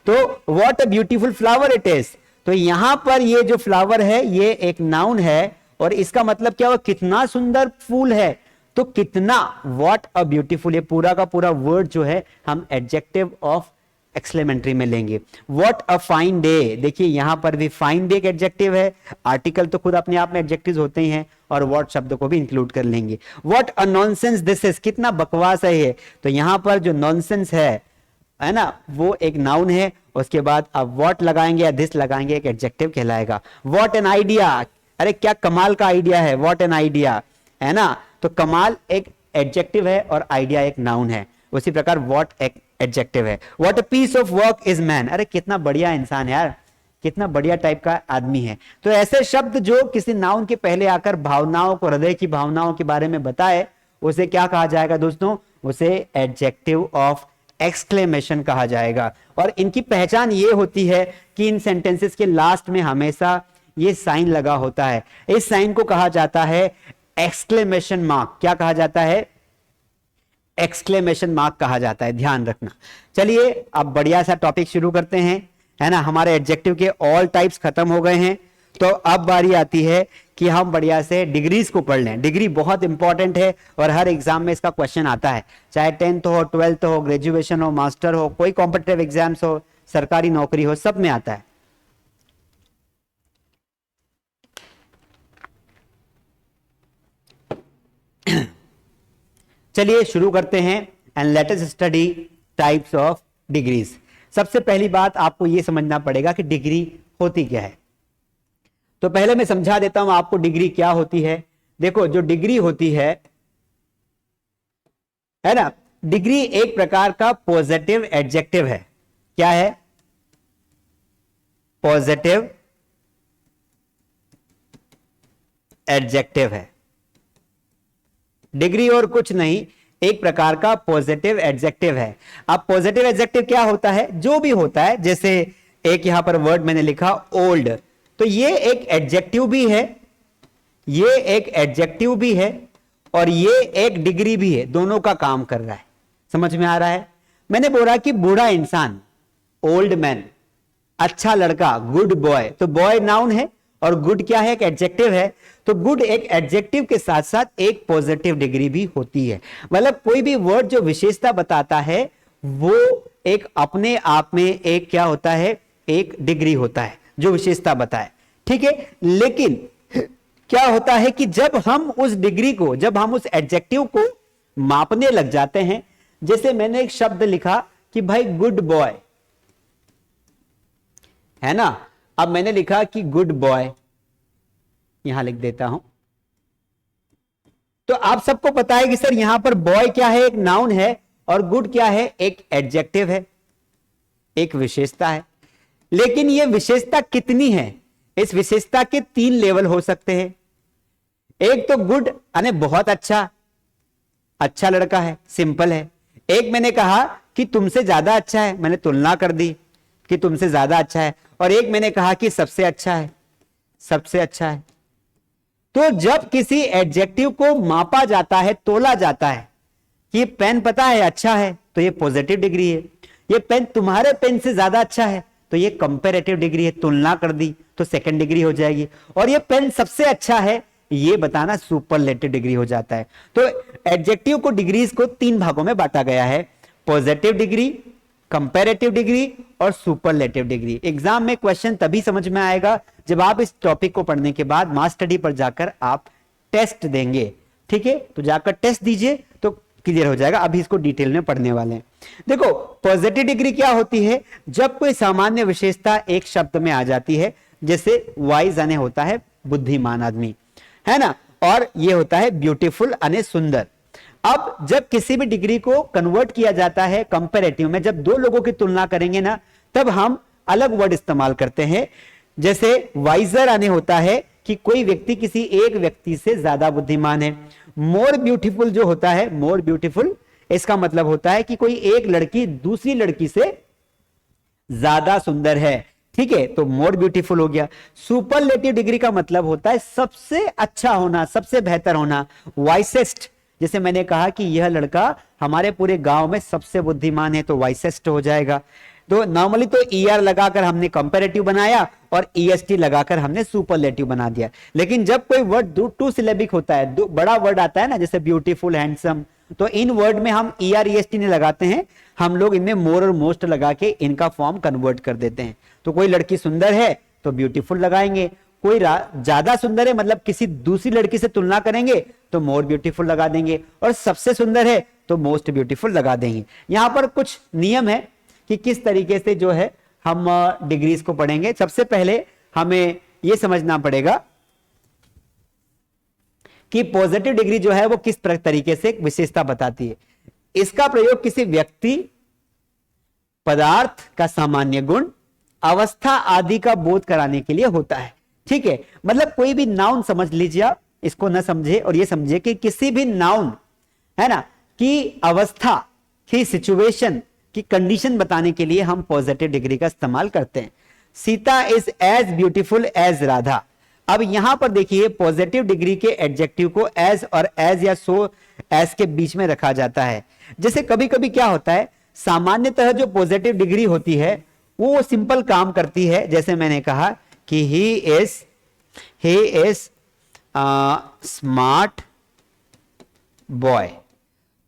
तो what a beautiful flower it is, तो यहां पर ये जो फ्लावर है ये एक नाउन है, और इसका मतलब क्या हुआ, कितना सुंदर फूल है। तो कितना, व्हाट अ ब्यूटीफुल, ये पूरा का पूरा वर्ड जो है हम एडजेक्टिव ऑफ एक्सक्लेमेटरी में लेंगे। व्हाट अ फाइन डे, देखिए यहां पर भी फाइन डे एक एडजेक्टिव है, आर्टिकल तो खुद अपने आप में एडजेक्टिव्स होते ही हैं, और व्हाट शब्द को भी इंक्लूड कर लेंगे। What a nonsense this is, कितना बकवास है ये, तो यहां पर जो नॉनसेंस है ना, वो एक नाउन है, उसके बाद अब व्हाट लगाएंगे या दिस लगाएंगे, एक एडजेक्टिव कहलाएगा। व्हाट एन आइडिया, अरे क्या कमाल का आइडिया है, व्हाट एन आइडिया, है ना, तो कमाल एक एडजेक्टिव है और आइडिया एक नाउन है, उसी प्रकार व्हाट एक एडजेक्टिव है। What a piece of work is man, अरे कितना बढ़िया इंसान है यार, कितना बढ़िया टाइप का आदमी है। तो ऐसे शब्द जो किसी नाउन के पहले आकर भावनाओं को, हृदय की भावनाओं के बारे में बताए, उसे क्या कहा जाएगा दोस्तों, उसे एडजेक्टिव ऑफ एक्सक्लेमेशन कहा जाएगा। और इनकी पहचान ये होती है कि इन सेंटेंसेस के लास्ट में हमेशा ये साइन लगा होता है, इस साइन को कहा जाता है एक्सक्लेमेशन मार्क। क्या कहा जाता है, एक्सक्लेमेशन मार्क कहा जाता है, ध्यान रखना। चलिए अब बढ़िया सा टॉपिक शुरू करते हैं, है ना, हमारे एडजेक्टिव के ऑल टाइप्स खत्म हो गए हैं, तो अब बारी आती है कि हम बढ़िया से डिग्रीज को पढ़ लें। डिग्री बहुत इंपॉर्टेंट है और हर एग्जाम में इसका क्वेश्चन आता है, चाहे 10th हो, 12th हो, ग्रेजुएशन हो, मास्टर हो, कोई कॉम्पिटिटिव एग्जाम्स हो, सरकारी नौकरी हो, सब में आता है। चलिए शुरू करते हैं, and let us study types of degrees. सबसे पहली बात आपको यह समझना पड़ेगा कि डिग्री होती क्या है। तो पहले मैं समझा देता हूं आपको डिग्री क्या होती है। देखो, जो डिग्री होती है ना, डिग्री एक प्रकार का पॉजिटिव एडजेक्टिव है। क्या है? पॉजिटिव एडजेक्टिव है। डिग्री और कुछ नहीं, एक प्रकार का पॉजिटिव एडजेक्टिव है। अब पॉजिटिव एडजेक्टिव क्या होता है? जो भी होता है, जैसे एक यहां पर वर्ड मैंने लिखा ओल्ड, तो ये एक एडजेक्टिव भी है, ये एक एडजेक्टिव भी है और ये एक डिग्री भी है, दोनों का काम कर रहा है। समझ में आ रहा है? मैंने बोला कि बूढ़ा इंसान, ओल्ड मैन, अच्छा लड़का, गुड बॉय, तो बॉय नाउन है और गुड क्या है? एक एडजेक्टिव है। तो गुड एक एडजेक्टिव के साथ साथ एक पॉजिटिव डिग्री भी होती है। मतलब कोई भी वर्ड जो विशेषता बताता है वो एक अपने आप में एक क्या होता है? एक डिग्री होता है जो विशेषता बताए। ठीक है, लेकिन क्या होता है कि जब हम उस डिग्री को, जब हम उस एडजेक्टिव को मापने लग जाते हैं, जैसे मैंने एक शब्द लिखा कि भाई गुड बॉय, है ना। अब मैंने लिखा कि गुड बॉय, यहां लिख देता हूं, तो आप सबको पता है कि सर यहां पर बॉय क्या है? एक नाउन है और गुड क्या है? एक एडजेक्टिव है, एक विशेषता है। लेकिन यह विशेषता कितनी है? इस विशेषता के 3 लेवल हो सकते हैं। एक तो गुड यानी बहुत अच्छा, अच्छा लड़का है, सिंपल है। एक मैंने कहा कि तुमसे ज्यादा अच्छा है, मैंने तुलना कर दी कि तुमसे ज्यादा अच्छा है। और एक मैंने कहा कि सबसे अच्छा है, सबसे अच्छा है। तो जब किसी एडजेक्टिव को मापा जाता है, तोला जाता है कि पेन पता है अच्छा है, तो ये पॉजिटिव डिग्री है। ये पेन तुम्हारे पेन से ज्यादा अच्छा है, तो ये कंपैरेटिव डिग्री है, तुलना कर दी तो सेकंड डिग्री हो जाएगी। और ये पेन सबसे अच्छा है, ये बताना सुपरलेटिव डिग्री हो जाता है। तो एडजेक्टिव को, डिग्रीज को 3 भागों में बांटा गया है: पॉजिटिव डिग्री, कंपैरेटिव डिग्री और सुपरलेटिव डिग्री। एग्जाम में क्वेश्चन तभी समझ में आएगा जब आप इस टॉपिक को पढ़ने के बाद मास स्टडी पर जाकर आप टेस्ट देंगे। ठीक है, तो जाकर टेस्ट दीजिए तो क्लियर हो जाएगा। अभी इसको डिटेल में पढ़ने वाले हैं। देखो, पॉजिटिव डिग्री क्या होती है? जब कोई सामान्य विशेषता एक शब्द में आ जाती है, जैसे वाइज यानी होता है बुद्धिमान आदमी, है ना, और ये होता है ब्यूटीफुल यानी सुंदर। अब जब किसी भी डिग्री को कन्वर्ट किया जाता है कंपैरेटिव में, जब 2 लोगों की तुलना करेंगे ना, तब हम अलग वर्ड इस्तेमाल करते हैं। जैसे वाइजर यानी होता है कि कोई व्यक्ति किसी एक व्यक्ति से ज्यादा बुद्धिमान है। मोर ब्यूटीफुल जो होता है, मोर ब्यूटीफुल, इसका मतलब होता है कि कोई एक लड़की दूसरी लड़की से ज्यादा सुंदर है। ठीक है, तो मोर ब्यूटीफुल हो गया। सुपरलेटिव डिग्री का मतलब होता है सबसे अच्छा होना, सबसे बेहतर होना, वाइसेस्ट। जैसे मैंने कहा कि यह लड़का हमारे पूरे गांव में सबसे बुद्धिमान है, तो वाइसेस्ट हो जाएगा। तो नॉर्मली तो ईआर लगाकर हमने कंपैरेटिव बनाया और ईएसटी लगाकर हमने सुपरलेटिव बना दिया। लेकिन जब कोई वर्ड 2 सिलेबिक होता है, बड़ा वर्ड आता है ना, जैसे ब्यूटीफुल, हैंडसम, तो इन वर्ड में हम ईआर ईएसटी नहीं लगाते हैं, हम लोग इनमें मोर और मोस्ट लगा के इनका फॉर्म कन्वर्ट कर देते हैं। तो कोई लड़की सुंदर है तो ब्यूटीफुल लगाएंगे, कोई ज्यादा सुंदर है मतलब किसी दूसरी लड़की से तुलना करेंगे तो मोर ब्यूटीफुल लगा देंगे, और सबसे सुंदर है तो मोस्ट ब्यूटीफुल लगा देंगे। यहां पर कुछ नियम है कि किस तरीके से जो है हम डिग्रीज को पढ़ेंगे। सबसे पहले हमें यह समझना पड़ेगा कि पॉजिटिव डिग्री जो है वो किस तरीके से विशेषता बताती है। इसका प्रयोग किसी व्यक्ति, पदार्थ का सामान्य गुण, अवस्था आदि का बोध कराने के लिए होता है। ठीक है, मतलब कोई भी नाउन समझ लीजिए आप, इसको न समझे और ये समझे कि किसी भी नाउन, है ना, की अवस्था, की सिचुएशन, की कंडीशन बताने के लिए हम पॉजिटिव डिग्री का इस्तेमाल करते हैं। Sita is as beautiful as Radha. अब यहां पर देखिए, पॉजिटिव डिग्री के एडजेक्टिव को एज और एज या सो एज के बीच में रखा जाता है। जैसे कभी कभी क्या होता है, सामान्यतः जो पॉजिटिव डिग्री होती है वो सिंपल काम करती है। जैसे मैंने कहा कि ही इज स्मार्ट बॉय,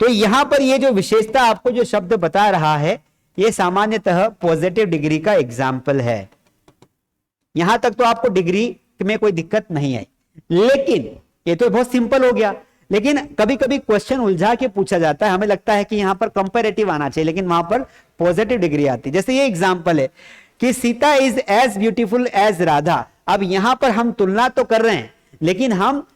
तो यहां पर ये जो विशेषता आपको जो शब्द बता रहा है, ये सामान्यतः पॉजिटिव डिग्री का एग्जाम्पल है। यहां तक तो आपको डिग्री में कोई दिक्कत नहीं आई, लेकिन ये तो बहुत सिंपल हो गया। लेकिन कभी कभी क्वेश्चन उलझा के पूछा जाता है, हमें लगता है कि यहां पर कंपैरेटिव आना चाहिए, लेकिन वहां पर पॉजिटिव डिग्री आती है। जैसे ये एग्जांपल है कि Sita is as beautiful as Radha. अब यहां पर हम तुलना तो कर रहे हैं, लेकिन हम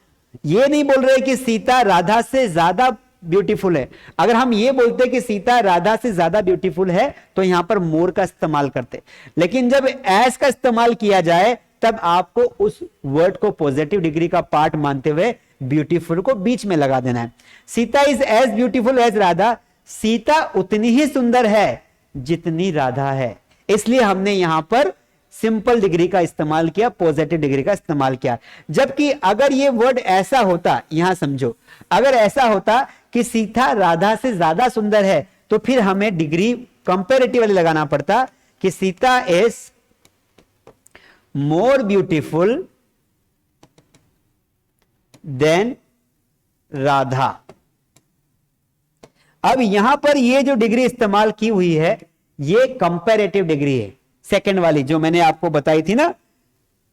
ये नहीं बोल रहे कि सीता राधा से ज्यादा ब्यूटीफुल है। अगर हम ये बोलते कि सीता राधा से ज्यादा ब्यूटीफुल है तो यहां पर मोर का इस्तेमाल करते, लेकिन जब एज का इस्तेमाल किया जाए तब आपको उस वर्ड को पॉजिटिव डिग्री का पार्ट मानते हुए ब्यूटीफुल को बीच में लगा देना है। Sita is as beautiful as Radha, Sita उतनी ही सुंदर है जितनी राधा है, इसलिए हमने यहां पर सिंपल डिग्री का इस्तेमाल किया, पॉजिटिव डिग्री का इस्तेमाल किया। जबकि अगर ये वर्ड ऐसा होता, यहां समझो, अगर ऐसा होता कि सीता राधा से ज्यादा सुंदर है तो फिर हमें डिग्री कंपैरेटिव वाली लगाना पड़ता कि Sita is more beautiful then Radha. अब यहां पर ये जो डिग्री इस्तेमाल की हुई है ये कंपैरेटिव डिग्री है, सेकंड वाली जो मैंने आपको बताई थी ना,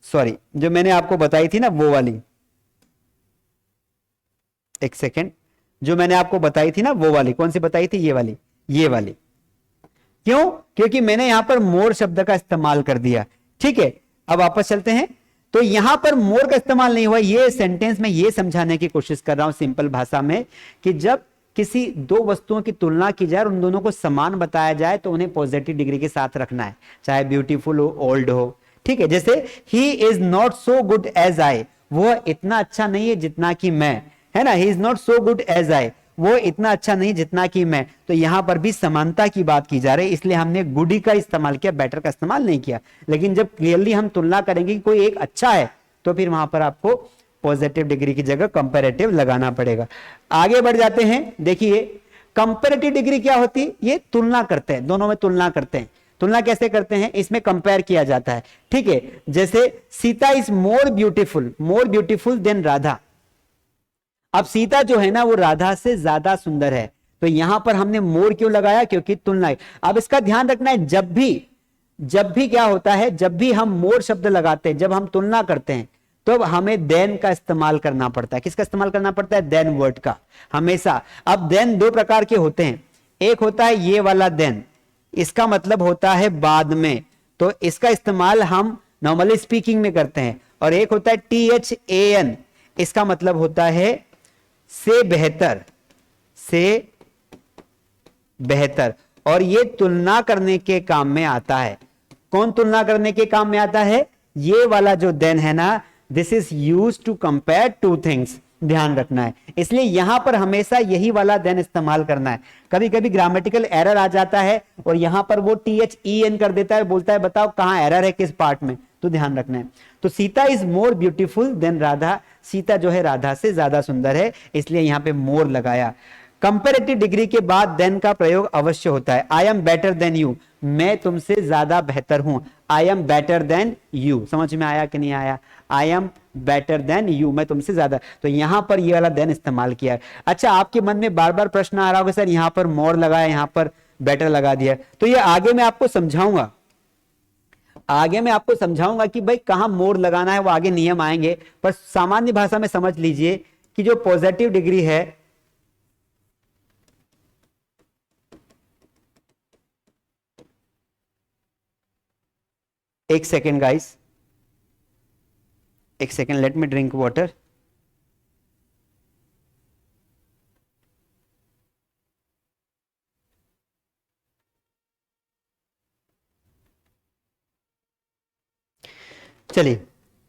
सॉरी जो मैंने आपको बताई थी ना वो वाली, एक सेकंड, जो मैंने आपको बताई थी ना वो वाली, कौन सी बताई थी, ये वाली, ये वाली। क्यों? क्योंकि मैंने यहां पर मोर शब्द का इस्तेमाल कर दिया। ठीक है, अब वापस चलते हैं। तो यहां पर मोर का इस्तेमाल नहीं हुआ, ये सेंटेंस में ये समझाने की कोशिश कर रहा हूं सिंपल भाषा में कि जब किसी दो वस्तुओं की तुलना की जाए और उन दोनों को समान बताया जाए तो उन्हें पॉजिटिव डिग्री के साथ रखना है, चाहे ब्यूटीफुल हो, ओल्ड हो। ठीक है, जैसे he is not so good as I, वह इतना अच्छा नहीं है जितना कि मैं, है ना, he is not so good as I, वो इतना अच्छा नहीं जितना कि मैं। तो यहां पर भी समानता की बात की जा रही है, इसलिए हमने गुड ही का इस्तेमाल किया, बेटर का इस्तेमाल नहीं किया। लेकिन जब क्लियरली हम तुलना करेंगे कि कोई एक अच्छा है तो फिर वहां पर आपको पॉजिटिव डिग्री की जगह कंपैरेटिव लगाना पड़ेगा। आगे बढ़ जाते हैं। देखिए कंपैरेटिव डिग्री क्या होती है, ये तुलना करते हैं, दोनों में तुलना करते हैं। तुलना कैसे करते हैं, इसमें कंपेयर किया जाता है। ठीक है, जैसे Sita is more beautiful then Radha. अब सीता जो है ना वो राधा से ज्यादा सुंदर है, तो यहां पर हमने मोर क्यों लगाया, क्योंकि तुलना है। अब इसका ध्यान रखना है, जब भी क्या होता है, जब भी हम मोर शब्द लगाते हैं, जब हम तुलना करते हैं तो हमें देन का इस्तेमाल करना पड़ता है। किसका इस्तेमाल करना पड़ता है, देन वर्ड का हमेशा। अब देन दो प्रकार के होते हैं, एक होता है ये वाला देन, इसका मतलब होता है बाद में, तो इसका इस्तेमाल हम नॉर्मली स्पीकिंग में करते हैं। और एक होता है THAN, इसका मतलब होता है से बेहतर, और ये तुलना करने के काम में आता है। कौन तुलना करने के काम में आता है, ये वाला जो देन है ना, this is used to compare two things, ध्यान रखना है। इसलिए यहां पर हमेशा यही वाला देन इस्तेमाल करना है। कभी कभी ग्रामेटिकल एरर आ जाता है और यहां पर वो THEN कर देता है, बोलता है बताओ कहां एरर है, किस पार्ट में, तो ध्यान रखना है। तो Sita is more beautiful then Radha, Sita जो है राधा से ज्यादा सुंदर है, इसलिए यहां पे मोर लगाया। कंपैरेटिव डिग्री के बाद देन का प्रयोग अवश्य होता है। I am better than you, मैं तुमसे ज्यादा बेहतर हूं। I am better than you, समझ में आया कि नहीं आया, I am better than you, मैं तुमसे ज्यादा। तो यहां पर ये वाला देन इस्तेमाल किया है। अच्छा, आपके मन में बार बार प्रश्न आ रहा होगा सर यहां पर मोर लगाया, यहां पर बेटर लगा दिया, तो ये आगे मैं आपको समझाऊंगा, कि भाई कहां मोर लगाना है, वो आगे नियम आएंगे। पर सामान्य भाषा में समझ लीजिए कि जो पॉजिटिव डिग्री है, एक सेकेंड गाइस, एक second, let me drink water. चलिए,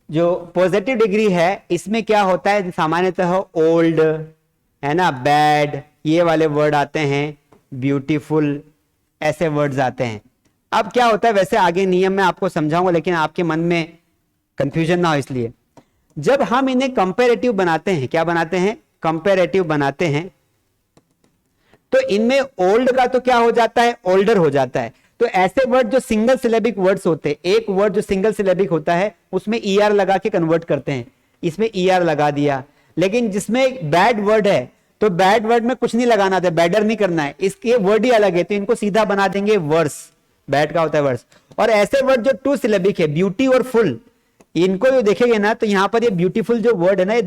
जो पॉजिटिव डिग्री है इसमें क्या होता है, सामान्यतः ओल्ड है ना, बैड, ये वाले वर्ड आते हैं, ब्यूटीफुल, ऐसे वर्ड्स आते हैं। अब क्या होता है, वैसे आगे नियम में आपको समझाऊंगा, लेकिन आपके मन में कंफ्यूजन ना हो इसलिए, जब हम इन्हें कंपैरेटिव बनाते हैं, क्या बनाते हैं, कंपैरेटिव बनाते हैं, तो इनमें ओल्ड का तो क्या हो जाता है, ओल्डर हो जाता है। तो ऐसे वर्ड जो सिंगल सिलेबिक वर्ड्स होते हैं, एक वर्ड जो सिंगल सिलेबिक होता है उसमें ER लगा के कन्वर्ट करते हैं, इसमें ER लगा दिया। लेकिन जिसमें बैड वर्ड है तो बैड वर्ड में कुछ नहीं लगाना था, बैडर नहीं करना है, इसके वर्ड ही अलग है, तो इनको सीधा बना देंगे वर्स, बैड का होता है वर्स। और ऐसे वर्ड जो टू सिलेबिक है, ब्यूटी और फुल, इनको जो देखेंगे ना तो यहां पर ये ब्यूटीफुल जो वर्ड है ना, ये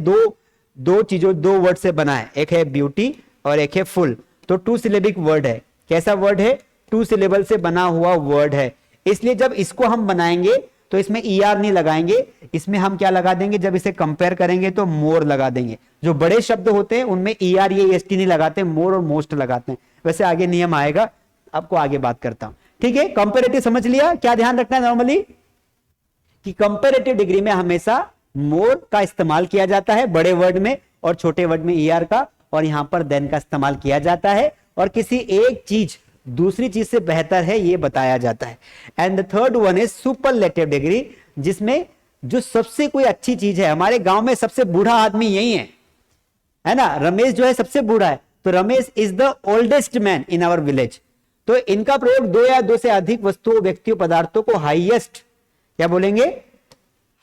दो चीजों, दो वर्ड से बना है, एक है ब्यूटी और एक है फुल। तो 2 सिलेबिक वर्ड है। कैसा वर्ड है? 2 सिलेबल से बना हुआ वर्ड है। इसलिए जब इसको हम बनाएंगे तो इसमें ER नहीं लगाएंगे, इसमें हम क्या लगा देंगे, जब इसे कंपेयर करेंगे तो मोर लगा देंगे। जो बड़े शब्द होते हैं उनमें ER या EST नहीं लगाते, मोर और मोस्ट लगाते हैं। वैसे आगे नियम आएगा, आपको आगे बात करता हूं, ठीक है। कंपेरेटिव समझ लिया। क्या ध्यान रखना है नॉर्मली कि कंपेरेटिव डिग्री में हमेशा मोर का इस्तेमाल किया जाता है बड़े वर्ड में, और छोटे वर्ड में ER का, और यहां पर देन का इस्तेमाल किया जाता है, और किसी एक चीज दूसरी चीज से बेहतर है ये बताया जाता है। And the third one is superlative degree, जिसमें जो सबसे कोई अच्छी चीज है, हमारे गांव में सबसे बूढ़ा आदमी यही है ना, रमेश जो है सबसे बूढ़ा है, तो Ramesh is the oldest man in our village. तो इनका प्रयोग दो या दो से अधिक वस्तुओं, व्यक्तियों, पदार्थों को हाईएस्ट, क्या बोलेंगे,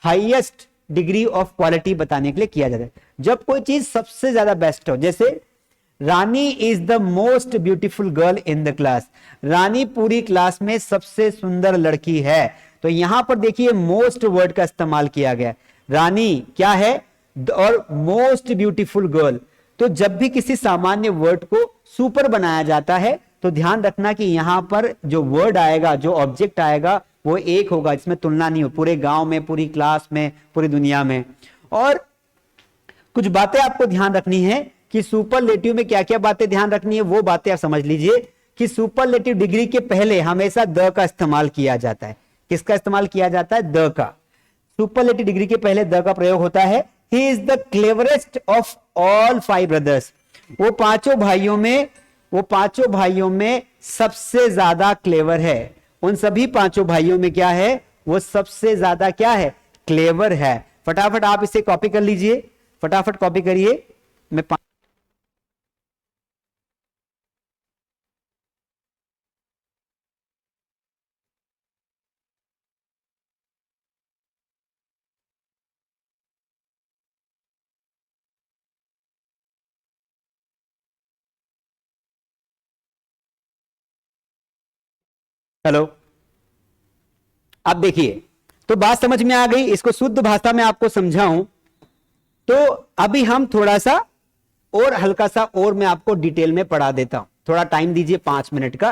हाईएस्ट डिग्री ऑफ क्वालिटी बताने के लिए किया जाता है। जब कोई चीज सबसे ज्यादा बेस्ट हो, जैसे Rani is the most beautiful girl in the class, Rani पूरी क्लास में सबसे सुंदर लड़की है, तो यहां पर देखिए मोस्ट वर्ड का इस्तेमाल किया गया। रानी क्या है और मोस्ट ब्यूटीफुल गर्ल। तो जब भी किसी सामान्य वर्ड को सुपर बनाया जाता है तो ध्यान रखना कि यहां पर जो वर्ड आएगा, जो ऑब्जेक्ट आएगा वो एक होगा, इसमें तुलना नहीं हो, पूरे गांव में, पूरी क्लास में, पूरी दुनिया में। और कुछ बातें आपको ध्यान रखनी है कि सुपरलेटिव में क्या क्या बातें ध्यान रखनी है, वो बातें आप समझ लीजिए कि सुपरलेटिव डिग्री के पहले हमेशा द का इस्तेमाल किया जाता है। किसका इस्तेमाल किया जाता है? द का। सुपरलेटिव डिग्री के पहले द का प्रयोग होता है। He is the cleverest of all 5 brothers, वो पांचों भाइयों में सबसे ज्यादा क्लेवर है। उन सभी पांचों भाइयों में क्या है? वो सबसे ज्यादा क्या है? क्लेवर है। फटाफट आप इसे कॉपी कर लीजिए, फटाफट कॉपी करिए। मैं हेलो, अब देखिए, तो बात समझ में आ गई। इसको शुद्ध भाषा में आपको समझाऊं तो अभी हम थोड़ा सा और हल्का सा और मैं आपको डिटेल में पढ़ा देता हूं। थोड़ा टाइम दीजिए 5 मिनट का।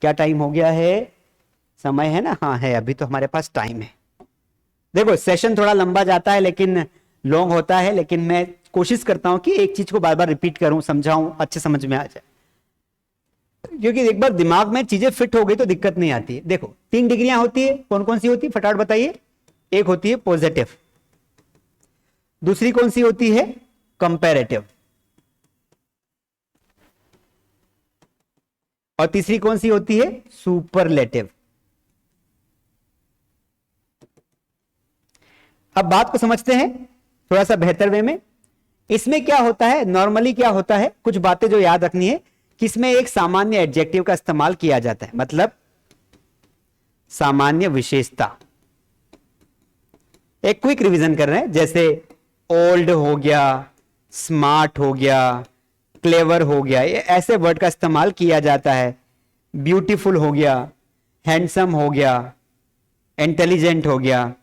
क्या टाइम हो गया है? समय है ना? हाँ है, अभी तो हमारे पास टाइम है। देखो सेशन थोड़ा लंबा जाता है, लेकिन लॉन्ग होता है, लेकिन मैं कोशिश करता हूं कि एक चीज को बार बार रिपीट करूं, समझाऊं, अच्छे समझ में आ जाए, क्योंकि एक बार दिमाग में चीजें फिट हो गई तो दिक्कत नहीं आती। देखो 3 डिग्रियां होती है, कौन कौन सी होती है फटाफट बताइए। एक होती है पॉजिटिव, दूसरी कौन सी होती है? कंपैरेटिव, और तीसरी कौन सी होती है? सुपरलेटिव। अब बात को समझते हैं थोड़ा सा बेहतर वे में। इसमें क्या होता है, नॉर्मली क्या होता है, कुछ बातें जो याद रखनी है कि इसमें एक सामान्य एडजेक्टिव का इस्तेमाल किया जाता है, मतलब सामान्य विशेषता। एक क्विक रिवीजन कर रहे हैं, जैसे ओल्ड हो गया, स्मार्ट हो गया, क्लेवर हो गया, ये ऐसे वर्ड का इस्तेमाल किया जाता है। ब्यूटीफुल हो गया, हैंडसम हो गया, इंटेलिजेंट हो गया,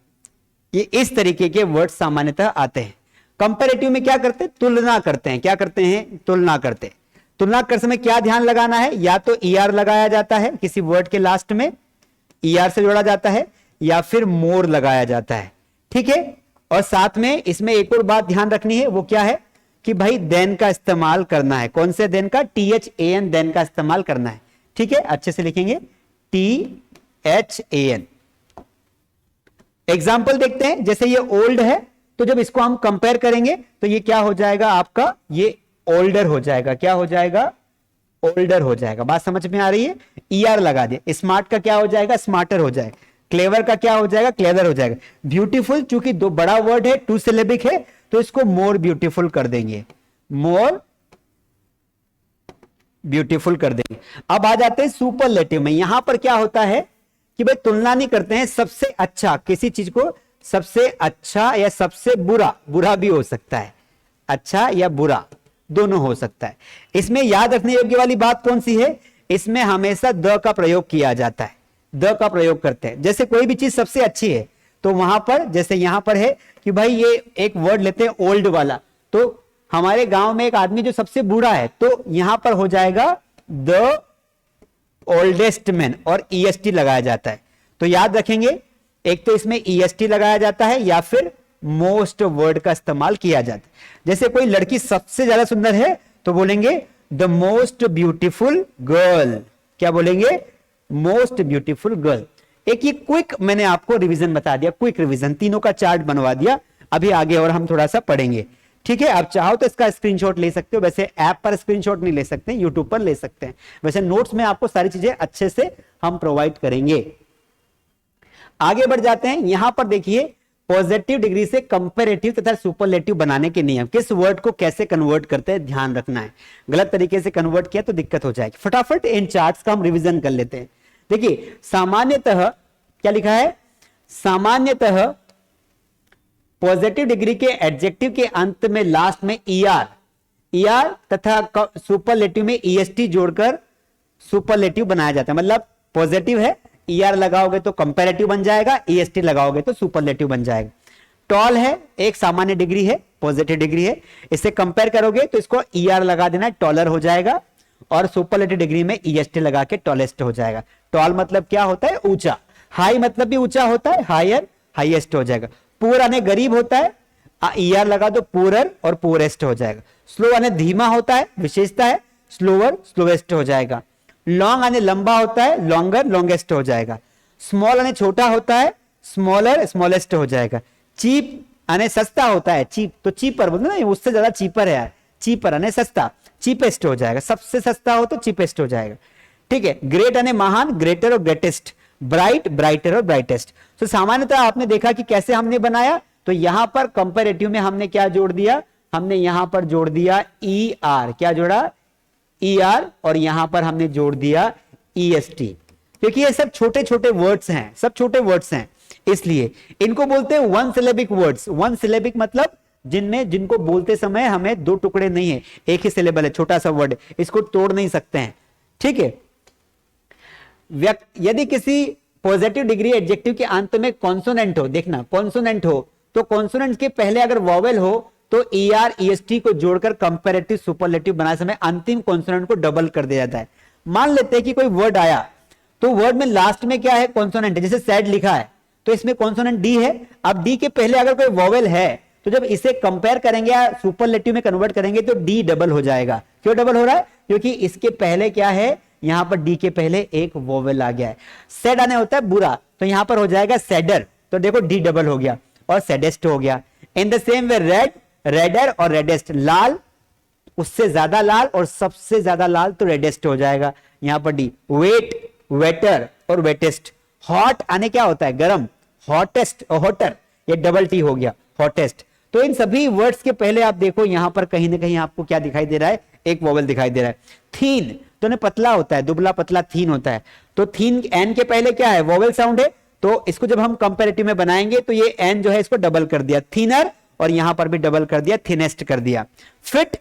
ये इस तरीके के वर्ड सामान्यतः आते हैं। कंपैरेटिव में क्या करते हैं? तुलना करते हैं। क्या करते हैं? तुलना करते हैं। तुलना करते समय क्या ध्यान लगाना है? या तो ER लगाया जाता है किसी वर्ड के लास्ट में, ER से जोड़ा जाता है, या फिर मोर लगाया जाता है, ठीक है। और साथ में इसमें एक और बात ध्यान रखनी है, वो क्या है कि भाई देन का इस्तेमाल करना है। कौन से देन का? THAN, देन का इस्तेमाल करना है, ठीक है। अच्छे से लिखेंगे THAN। एग्जाम्पल देखते हैं, जैसे ये ओल्ड है, तो जब इसको हम कंपेयर करेंगे तो ये क्या हो जाएगा आपका? ये ओल्डर हो जाएगा। क्या हो जाएगा? ओल्डर हो जाएगा। बात समझ में आ रही है? ER लगा दिए। स्मार्ट का क्या हो जाएगा? स्मार्टर हो जाएगा। क्लेवर का क्या हो जाएगा? क्लेवर हो जाएगा। ब्यूटीफुल, चूंकि दो बड़ा वर्ड है, 2 सिलेबिक है, तो इसको मोर ब्यूटीफुल कर देंगे, मोर ब्यूटीफुल कर देंगे। अब आ जाते हैं सुपरलेटिव में। यहां पर क्या होता है कि भाई तुलना नहीं करते हैं सबसे अच्छा, किसी चीज को सबसे अच्छा या सबसे बुरा, बुरा भी हो सकता है, अच्छा या बुरा दोनों हो सकता है। इसमें याद रखने योग्य वाली बात कौन सी है? इसमें हमेशा द का प्रयोग किया जाता है, द का प्रयोग करते हैं। जैसे कोई भी चीज सबसे अच्छी है तो वहां पर, जैसे यहां पर है कि भाई ये एक वर्ड लेते हैं ओल्ड वाला, तो हमारे गांव में एक आदमी जो सबसे बूढ़ा है, तो यहां पर हो जाएगा द ओल्डेस्ट मैन और ईएसटी लगाया जाता है। तो याद रखेंगे, एक तो इसमें ईएसटी लगाया जाता है या फिर मोस्ट वर्ड का इस्तेमाल किया जाता है। जैसे कोई लड़की सबसे ज्यादा सुंदर है तो बोलेंगे द मोस्ट ब्यूटीफुल गर्ल। क्या बोलेंगे? Most beautiful girl. एक ये क्विक मैंने आपको रिवीजन बता दिया, क्विक रिवीजन, तीनों का चार्ट बनवा दिया। अभी आगे और हम थोड़ा सा पढ़ेंगे, ठीक है। आप चाहो तो इसका स्क्रीनशॉट ले सकते हो, वैसे ऐप पर स्क्रीनशॉट नहीं ले सकते, यूट्यूब पर ले सकते हैं। वैसे नोट्स में आपको सारी चीजें अच्छे से हम प्रोवाइड करेंगे। आगे बढ़ जाते हैं। यहां पर देखिए, पॉजिटिव डिग्री से कंपैरेटिव तथा सुपरलेटिव बनाने के नियम, किस वर्ड को कैसे कन्वर्ट करते हैं ध्यान रखना है। गलत तरीके से कन्वर्ट किया तो दिक्कत हो जाएगी। फटाफट इन चार्ट्स का हम रिवीजन कर लेते हैं। देखिए, सामान्यतः क्या लिखा है? सामान्यतः पॉजिटिव डिग्री के एडजेक्टिव के अंत में लास्ट में ईआर तथा सुपरलेटिव में ईएसटी जोड़कर सुपरलेटिव बनाया जाता है। मतलब पॉजिटिव है, ईआर लगाओगे तो कंपैरेटिव बन जाएगा, ईएसटी लगाओगे तो सुपरलेटिव बन जाएगा। टॉल है, एक सामान्य डिग्री है, पॉजिटिव डिग्री है, इससे कंपेयर करोगे तो इसको ईआर लगा देना, टॉलर हो जाएगा, और सुपरलेटिव डिग्री में ईएसटी लगा के टॉलेस्ट हो जाएगा। टॉल मतलब क्या होता है? ऊंचा। हाई मतलब भी ऊंचा होता है, हायर, हाईएस्ट हो जाएगा। पुअर यानी गरीब होता है, ईआर लगा दो पुअरर और पुअरेस्ट हो जाएगा। स्लो यानी धीमा होता है, विशेषता है, स्लोअर, स्लोवेस्ट हो जाएगा। लॉन्ग यानी लंबा होता है, लॉन्गर, लॉन्गेस्ट हो जाएगा। स्मॉल यानी छोटा होता है, स्मॉलर, स्मॉलेस्ट हो जाएगा। चीप यानी सस्ता होता है, चीप तो चीपर बोलते ना, उससे ज्यादा चीपर है यार, चीपर यानी सस्ता, चीपेस्ट हो जाएगा। सबसे सस्ता हो तो चीपेस्ट हो जाएगा, ठीक है। ग्रेट यानी महान, ग्रेटर और ग्रेटेस्ट। ब्राइट, ब्राइटर और ब्राइटेस्ट। तो सामान्यतः आपने देखा कि कैसे हमने बनाया, तो यहां पर कंपैरेटिव में हमने क्या जोड़ दिया? हमने यहां पर जोड़ दिया ईआर। क्या जोड़ा? ईआर। और यहां पर हमने जोड़ दिया ईएसटी, क्योंकि ये सब छोटे छोटे वर्ड्स हैं, सब छोटे वर्ड्स हैं, इसलिए इनको बोलते हैं one syllabic words. One syllabic मतलब जिनको बोलते समय हमें दो टुकड़े नहीं है, एक ही सिलेबल है, छोटा सा वर्ड, इसको तोड़ नहीं सकते हैं, ठीक है। यदि किसी पॉजिटिव डिग्री एडजेक्टिव के अंत में कॉन्सोनेंट हो, देखना कॉन्सोनेंट हो, तो कॉन्सोनेंट के पहले अगर वॉवेल हो तो ईआर ईएसटी को जोड़कर कंपैरेटिव सुपरलेटिव बनाते समय अंतिम कॉन्सोनेंट को डबल कर दिया जाता है। मान लेते हैं कि कोई वर्ड आया, तो वर्ड में लास्ट में क्या है? कॉन्सोनेंट है। जैसे सैड लिखा है तो इसमें कॉन्सोनेंट डी है। अब डी के पहले अगर कोई वॉवेल है तो जब इसे कंपेयर करेंगे या सुपरलेटिव में कन्वर्ट करेंगे तो डी डबल हो जाएगा। क्यों डबल हो रहा है? क्योंकि इसके पहले क्या है? यहां पर डी के पहले एक वोवेल आ गया है। सैड आने होता है बुरा, तो यहां पर हो जाएगा सैडर, तो देखो डी डबल हो गया और सैडेस्ट हो गया। In the same way red, raider और रेडेस्ट, लाल, उससे ज्यादा लाल और सबसे ज्यादा लाल तो रेडेस्ट हो जाएगा, यहां पर डी। वेट, वेटर और वेटेस्ट। हॉट आने क्या होता है? गर्म, हॉटेस्ट और हॉटर, ये डबल टी हो गया, हॉटेस्ट। तो इन सभी वर्ड्स के पहले आप देखो यहां पर कहीं ना कहीं आपको क्या दिखाई दे रहा है? एक वोवेल दिखाई दे रहा है। थीन तो ने पतला होता है, दुबला पतला थीन होता है, तो थीन एन के पहले क्या है? वोवेल साउंड है, तो इसको जब हम कंपैरेटिव में बनाएंगे तो ये एन जो है इसको डबल कर दिया, थीनर, और यहां पर भी डबल कर दिया, थिनेस्ट कर दिया। फिट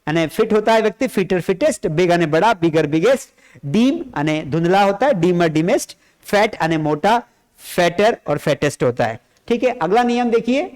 यानी फिट होता है व्यक्ति, फिटर फिटेस्ट। बिग यानी बड़ा, बिगर बिगेस्ट। डीम यानी धुंधला होता है, डीमर डीमेस्ट। फैट यानी मोटा, फैटर और फैटेस्ट होता है, ठीक है। अगला नियम देखिए,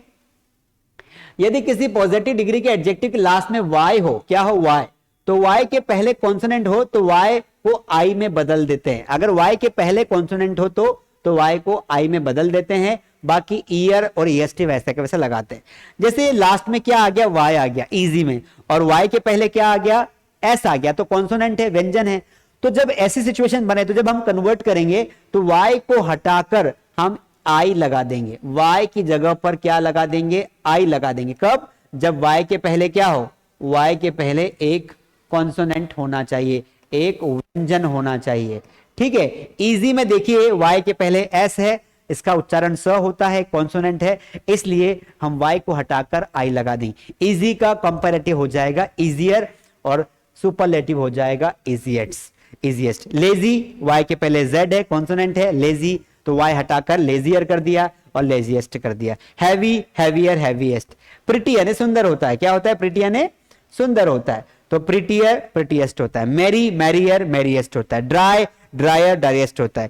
यदि किसी पॉजिटिव डिग्री के एडजेक्टिव के लास्ट में वाई हो, क्या हो? वाई, तो वाई के पहले कॉन्सोनेंट हो तो वाई को आई में बदल देते हैं। अगर वाई के पहले कॉन्सोनेंट हो तो वाई को आई में बदल देते हैं, बाकी ईयर और ईएसटी वैसे के वैसे लगाते हैं। जैसे लास्ट में क्या आ गया? वाई आ गया इजी में, और वाई के पहले क्या आ गया? एस आ गया, तो कॉन्सोनेंट है, व्यंजन है। तो जब ऐसी सिचुएशन बने तो जब हम कन्वर्ट करेंगे तो वाई को हटाकर हम आई लगा देंगे, वाई की जगह पर क्या लगा देंगे? आई लगा देंगे। कब? जब वाई के पहले क्या हो? वाई के पहले एक कॉन्सोनेंट होना चाहिए, एक व्यंजन होना चाहिए, ठीक है। इजी में देखिए वाई के पहले एस है, इसका उच्चारण स होता है, कॉन्सोनेंट है, इसलिए हम वाई को हटाकर आई लगा देंगे। इजी का कंपैरेटिव हो जाएगा इजियर और सुपरलेटिव हो जाएगा इजीएस्ट। लेजी, वाई के पहले जेड है, कॉन्सोनेंट है, लेजी, तो वाई हटाकर लेजियर कर दिया और लेजिएस्ट कर दिया। Heavy, heavier, heaviest. प्रिटी यानी सुंदर होता है, क्या होता है? प्रिटी यानी सुंदर होता है, तो प्रिटियर, प्रिटीएस्ट होता है। मैरी, मैरियर, मैरिएस्ट होता है। ड्राई, ड्रायर, ड्राइएस्ट होता है।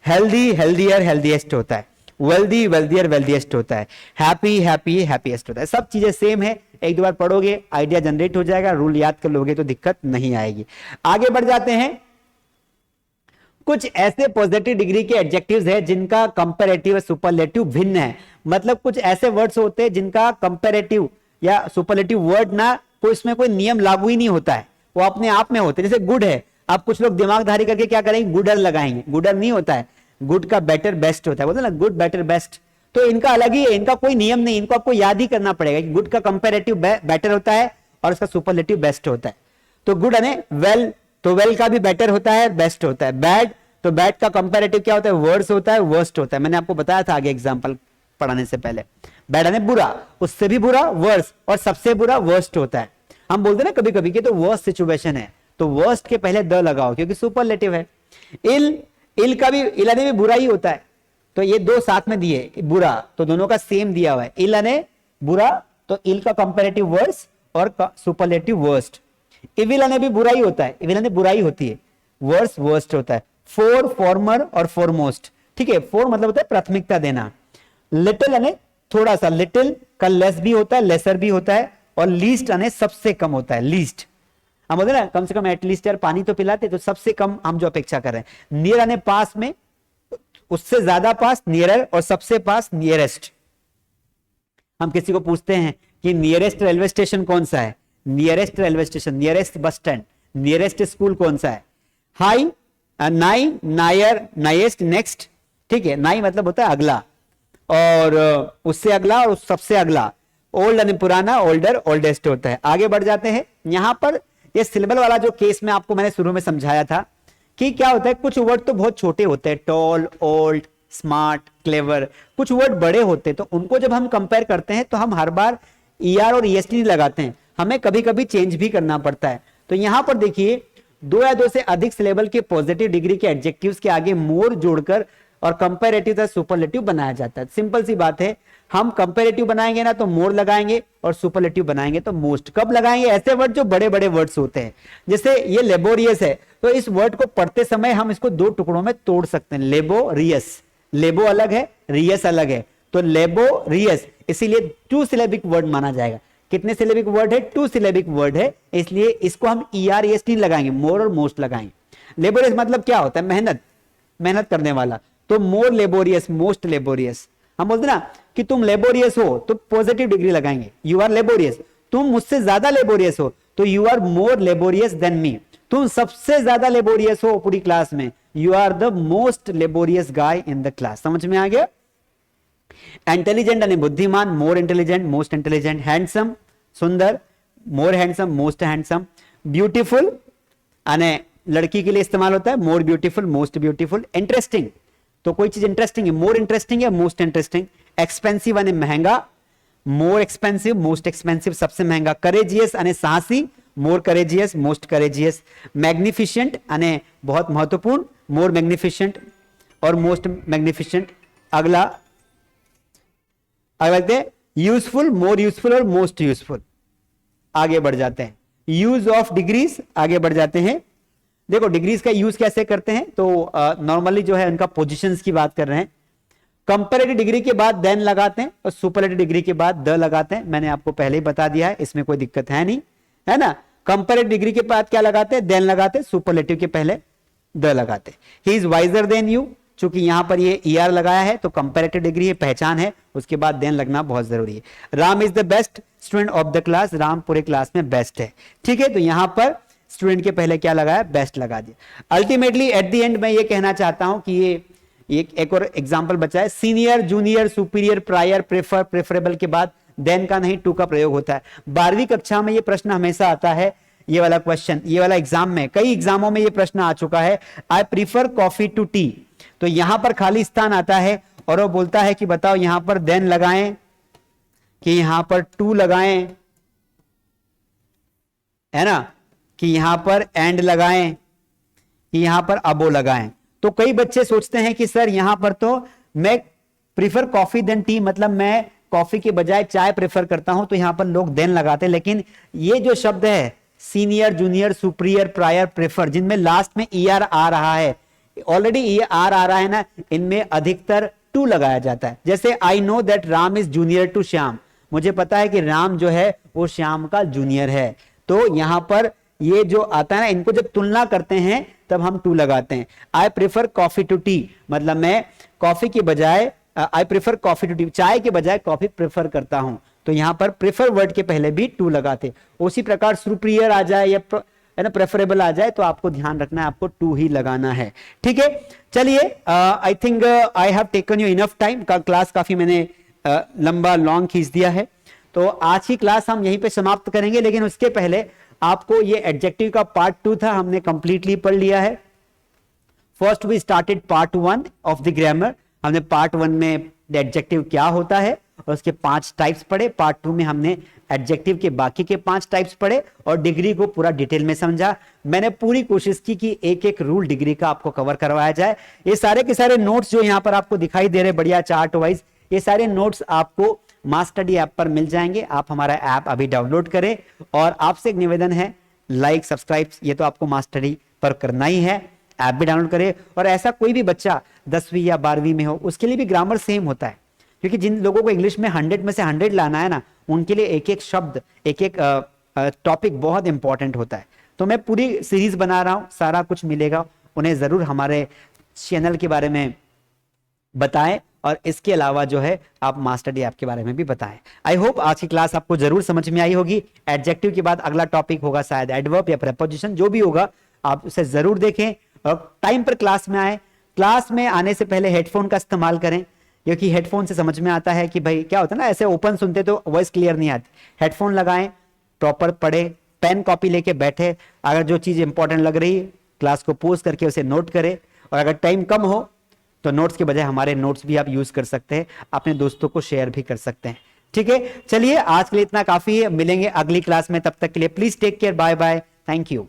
हेल्दी, हेल्दियर, हेल्दीएस्ट होता है। वेल्दी, वेल्दियर, वेल्दीएस्ट होता है। हैप्पी, हैप्पी, हैप्पीएस्ट होता है। सब चीजें सेम है, एक दो बार पढ़ोगे आइडिया जनरेट हो जाएगा, रूल याद कर लोगे तो दिक्कत नहीं आएगी। आगे बढ़ जाते हैं। कुछ ऐसे पॉजिटिव डिग्री के एडजेक्टिव्स हैं जिनका कंपैरेटिव और सुपरलेटिव भिन्न है। मतलब कुछ ऐसे वर्ड्स होते हैं जिनका कंपैरेटिव या सुपरलेटिव वर्ड ना कोई इसमें कोई नियम लागू ही नहीं होता है, वो अपने आप में होते हैं। जैसे गुड है, अब कुछ लोग दिमागधारी करके क्या करेंगे, गुडर लगाएंगे, गुडर नहीं होता है, गुड का बेटर बेस्ट होता है, बोलते ना गुड बेटर बेस्ट। तो इनका अलग ही है, इनका कोई नियम नहीं, इनको आपको याद ही करना पड़ेगा कि गुड का कंपैरेटिव बेटर होता है और उसका सुपरलेटिव बेस्ट होता है। तो गुड है वेल, तो वेल का भी बेटर होता है, बेस्ट होता है। बैड, तो बैड का कंपैरेटिव क्या होता है, वर्स होता है, वर्स्ट होता है। मैंने आपको बताया था आगे एग्जांपल पढ़ाने से पहले। बैड है बुरा, उससे भी बुरा वर्स, और सबसे बुरा वर्स्ट होता है। हम बोलते हैं ना कभी कभी कि तो वर्स्ट सिचुएशन है, तो वर्स्ट के पहले द लगाओ क्योंकि सुपरलेटिव है। इल, इल का भी, इल भी बुरा ही होता है, तो ये दो साथ में दिए बुरा, तो दोनों का सेम दिया हुआ है, इल अने बुरा, तो इल का कंपैरेटिव वर्स और सुपरलेटिव वर्स्ट। इविल अने भी बुरा ही होता है, इविल अने बुराई होती है, वर्स वर्स्ट होता है। फोर, फॉर्मर और फॉरमोस्ट, ठीक है। फोर मतलब होता है प्राथमिकता देना। लिटिल अने थोड़ा सा, लिटिल का लेस भी होता है, लेसर भी होता है, और लीस्ट अने सबसे कम होता है, लीस्ट। हम बोलते ना कम से कम एटलीस्ट यार पानी तो पिलाते, तो सबसे कम हम जो अपेक्षा कर रहे हैं। नियर अने पास में, उससे ज्यादा पास नियरर, और सबसे पास नियरेस्ट। हम किसी को पूछते हैं कि नियरेस्ट रेलवे स्टेशन कौन सा है, nearest railway station, nearest bus stand, nearest school कौन सा है। हाई, नाई, नायर, नाइएस्ट, नेक्स्ट, ठीक है। नाई मतलब होता है अगला, और उससे अगला और सबसे अगला। ओल्ड यानी पुराना, ओल्डर, ओल्डेस्ट होता है। आगे बढ़ जाते हैं। यहां पर ये सिलेबल वाला जो केस में आपको मैंने शुरू में समझाया था कि क्या होता है, कुछ वर्ड तो बहुत छोटे होते हैं, टॉल, ओल्ड, स्मार्ट, क्लेवर। कुछ वर्ड बड़े होते हैं, तो उनको जब हम कंपेयर करते हैं तो हम हर बार ईआर और ईएसटी नहीं लगाते हैं, हमें कभी कभी चेंज भी करना पड़ता है। तो यहां पर देखिए, दो या दो से अधिक सिलेबल के पॉजिटिव डिग्री के एडजेक्टिव्स के आगे मोर जोड़कर और कंपैरेटिव तथा सुपरलेटिव बनाया जाता है। सिंपल सी बात है, हम कंपैरेटिव बनाएंगे ना तो मोर लगाएंगे, और सुपरलेटिव बनाएंगे तो मोस्ट। कब लगाएंगे, ऐसे वर्ड जो बड़े बड़े वर्ड्स होते हैं। जैसे ये लेबोरियस है, तो इस वर्ड को पढ़ते समय हम इसको दो टुकड़ों में तोड़ सकते हैं। लेबोरियस, लेबो अलग है, रियस अलग है, तो लेबोरियस, इसीलिए टू सिलेबिक वर्ड माना जाएगा। कितने सिलेबिक वर्ड है, टू सिलेबिक वर्ड है, इसलिए इसको हम ER EST लगाएंगे, मोर और मोस्ट लगाएंगे। लेबोरियस मतलब क्या होता है, मेहनत, मेहनत करने वाला, तो मोर लेबोरियस, मोस्ट लेबोरियस। हम बोलते ना कि तुम लेबोरियस हो तो पॉजिटिव डिग्री लगाएंगे, यू आर लेबोरियस। तुम मुझसे ज्यादा लेबोरियस हो तो you are more laborious than me. तुम सबसे ज्यादा लेबोरियस हो पूरी क्लास में, you are the most laborious guy in the class. समझ में आ गया। इंटेलिजेंट यानी बुद्धिमान, more intelligent, most intelligent. Handsome, सुंदर, more handsome, most handsome. Beautiful यानी लड़की के लिए इस्तेमाल होता है, more beautiful, most beautiful. Interesting, तो कोई चीज इंटरेस्टिंग है, मोर इंटरेस्टिंग या मोस्ट इंटरेस्टिंग। एक्सपेंसिव यानी महंगा, मोर एक्सपेंसिव, मोस्ट एक्सपेंसिव, सबसे महंगा। करेजियस यानी साहसी, मोर करेजियस, मोस्ट करेजियस। मैग्निफिशिएंट यानी बहुत महत्वपूर्ण, मोर मैग्निफिशिएंट और मोस्ट मैग्निफिशिएंट। अगला यूजफुल, मोर यूजफुल और मोस्ट यूजफुल। आगे बढ़ जाते हैं। यूज ऑफ डिग्रीज, आगे बढ़ जाते हैं। देखो डिग्रीज का यूज कैसे करते हैं, तो नॉर्मली जो है उनका पोजीशंस की बात कर रहे हैं। कंपैरेटिव डिग्री के बाद देन लगाते हैं और सुपरलेटिव डिग्री के बाद द लगाते हैं। मैंने आपको पहले ही बता दिया है, इसमें कोई दिक्कत है नहीं, है ना। कंपैरेटिव डिग्री के बाद क्या लगाते हैं, देन लगाते हैं, सुपरलेटिव के पहले द लगाते हैं। He is visor then you, चूंकि यहां पर ये ER लगाया है तो कंपैरेटिव डिग्री है, पहचान है, उसके बाद देन लगना बहुत जरूरी है। Ram is the best student of the class, Ram पूरे क्लास में बेस्ट है, ठीक है। तो यहां पर स्टूडेंट के पहले क्या लगाया, बेस्ट लगा दिया। अल्टीमेटली एट द एंड मैं ये कहना चाहता हूं कि ये एक और एग्जांपल बचा है। Senior, junior, superior, prior, prefer, preferable के बाद देन का नहीं टू का प्रयोग होता है। 12वीं कक्षा में ये प्रश्न हमेशा आता है, ये वाला क्वेश्चन, ये वाला एग्जाम में, कई एग्जामों में ये प्रश्न आ चुका है। I prefer coffee to tea, तो यहां पर खाली स्थान आता है और वो बोलता है कि बताओ यहां पर देन लगाएं कि यहां पर टू लगाएं, है ना, कि यहां पर एंड लगाएं कि यहां पर अबो लगाएं। तो कई बच्चे सोचते हैं कि सर यहां पर तो मैं प्रीफर कॉफी देन टी, मतलब मैं कॉफी के बजाय चाय प्रेफर करता हूं, तो यहां पर लोग देन लगाते हैं। लेकिन ये जो शब्द है senior, junior, superior, prior, prefer, जिनमें लास्ट में ER आ रहा है, ऑलरेडी ER आ रहा है ना, इनमें अधिकतर टू लगाया जाता है। जैसे I know that Ram is junior to Shyam, मुझे पता है कि राम जो है वो श्याम का जूनियर है। तो यहां पर ये जो आता है ना, इनको जब तुलना करते हैं तब हम टू लगाते हैं। I prefer coffee to tea, मतलब मैं कॉफी के बजाय, I prefer coffee to tea, चाय के बजाय कॉफी प्रेफर करता हूं, तो यहां पर प्रेफर वर्ड के पहले भी टू लगाते। उसी प्रकार सुप्रियर आ जाए या है ना प्रेफरेबल आ जाए तो आपको ध्यान रखना है, आपको टू ही लगाना है। ठीक है, चलिए I think I have taken you enough time का, क्लास काफी मैंने लंबा लॉन्ग खींच दिया है, तो आज की क्लास हम यहीं पे समाप्त करेंगे। लेकिन उसके पहले आपको ये एडजेक्टिव का पार्ट 2 था, हमने कंप्लीटली पढ़ लिया है। First we started part 1 of the grammar. हमने पार्ट 1 में एडजेक्टिव क्या होता है और उसके 5 टाइप्स पढ़े। पार्ट 2 में हमने एडजेक्टिव के बाकी के 5 टाइप्स पढ़े और डिग्री को पूरा डिटेल में समझा। मैंने पूरी कोशिश की कि एक एक रूल डिग्री का आपको कवर करवाया जाए। ये सारे के सारे नोट्स जो यहाँ पर आपको दिखाई दे रहे बढ़िया चार्ट वाइज, ये सारे नोट्स आपको मास्टरडी ऐप पर मिल जाएंगे। आप हमारा ऐप अभी डाउनलोड करें और आपसे एक निवेदन है, लाइक सब्सक्राइब ये तो आपको मास्टरडी पर करना ही है। ऐप भी डाउनलोड करें और ऐसा कोई भी बच्चा 10वीं या 12वीं में हो उसके लिए भी ग्रामर सेम होता है, क्योंकि जिन लोगों को इंग्लिश में 100 में से 100 लाना है ना, उनके लिए एक एक शब्द, एक एक टॉपिक बहुत इंपॉर्टेंट होता है। तो मैं पूरी सीरीज बना रहा हूं, सारा कुछ मिलेगा। उन्हें जरूर हमारे चैनल के बारे में बताएं और इसके अलावा जो है आप मास्टरडी ऐप के बारे में भी बताएं। आई होप आज की क्लास आपको जरूर समझ में आई होगी। एडजेक्टिव के बाद अगला टॉपिक होगा शायद एडवर्ब या प्रीपोजिशन, जो भी होगा आप उसे जरूर देखें और टाइम पर क्लास में आए। क्लास में आने से पहले हेडफोन का इस्तेमाल करें, क्योंकि हेडफोन से समझ में आता है कि भाई क्या होता है ना, ऐसे ओपन सुनते तो वॉइस क्लियर नहीं आती। हेडफोन लगाएं, प्रॉपर पढ़े, पेन कॉपी लेके बैठे, अगर जो चीज इंपॉर्टेंट लग रही क्लास को पोज करके उसे नोट करें, और अगर टाइम कम हो तो नोट्स के बजाय हमारे नोट्स भी आप यूज कर सकते हैं, अपने दोस्तों को शेयर भी कर सकते हैं। ठीक है, चलिए आज के लिए इतना काफी है, मिलेंगे अगली क्लास में, तब तक के लिए please take care, bye bye, thank you.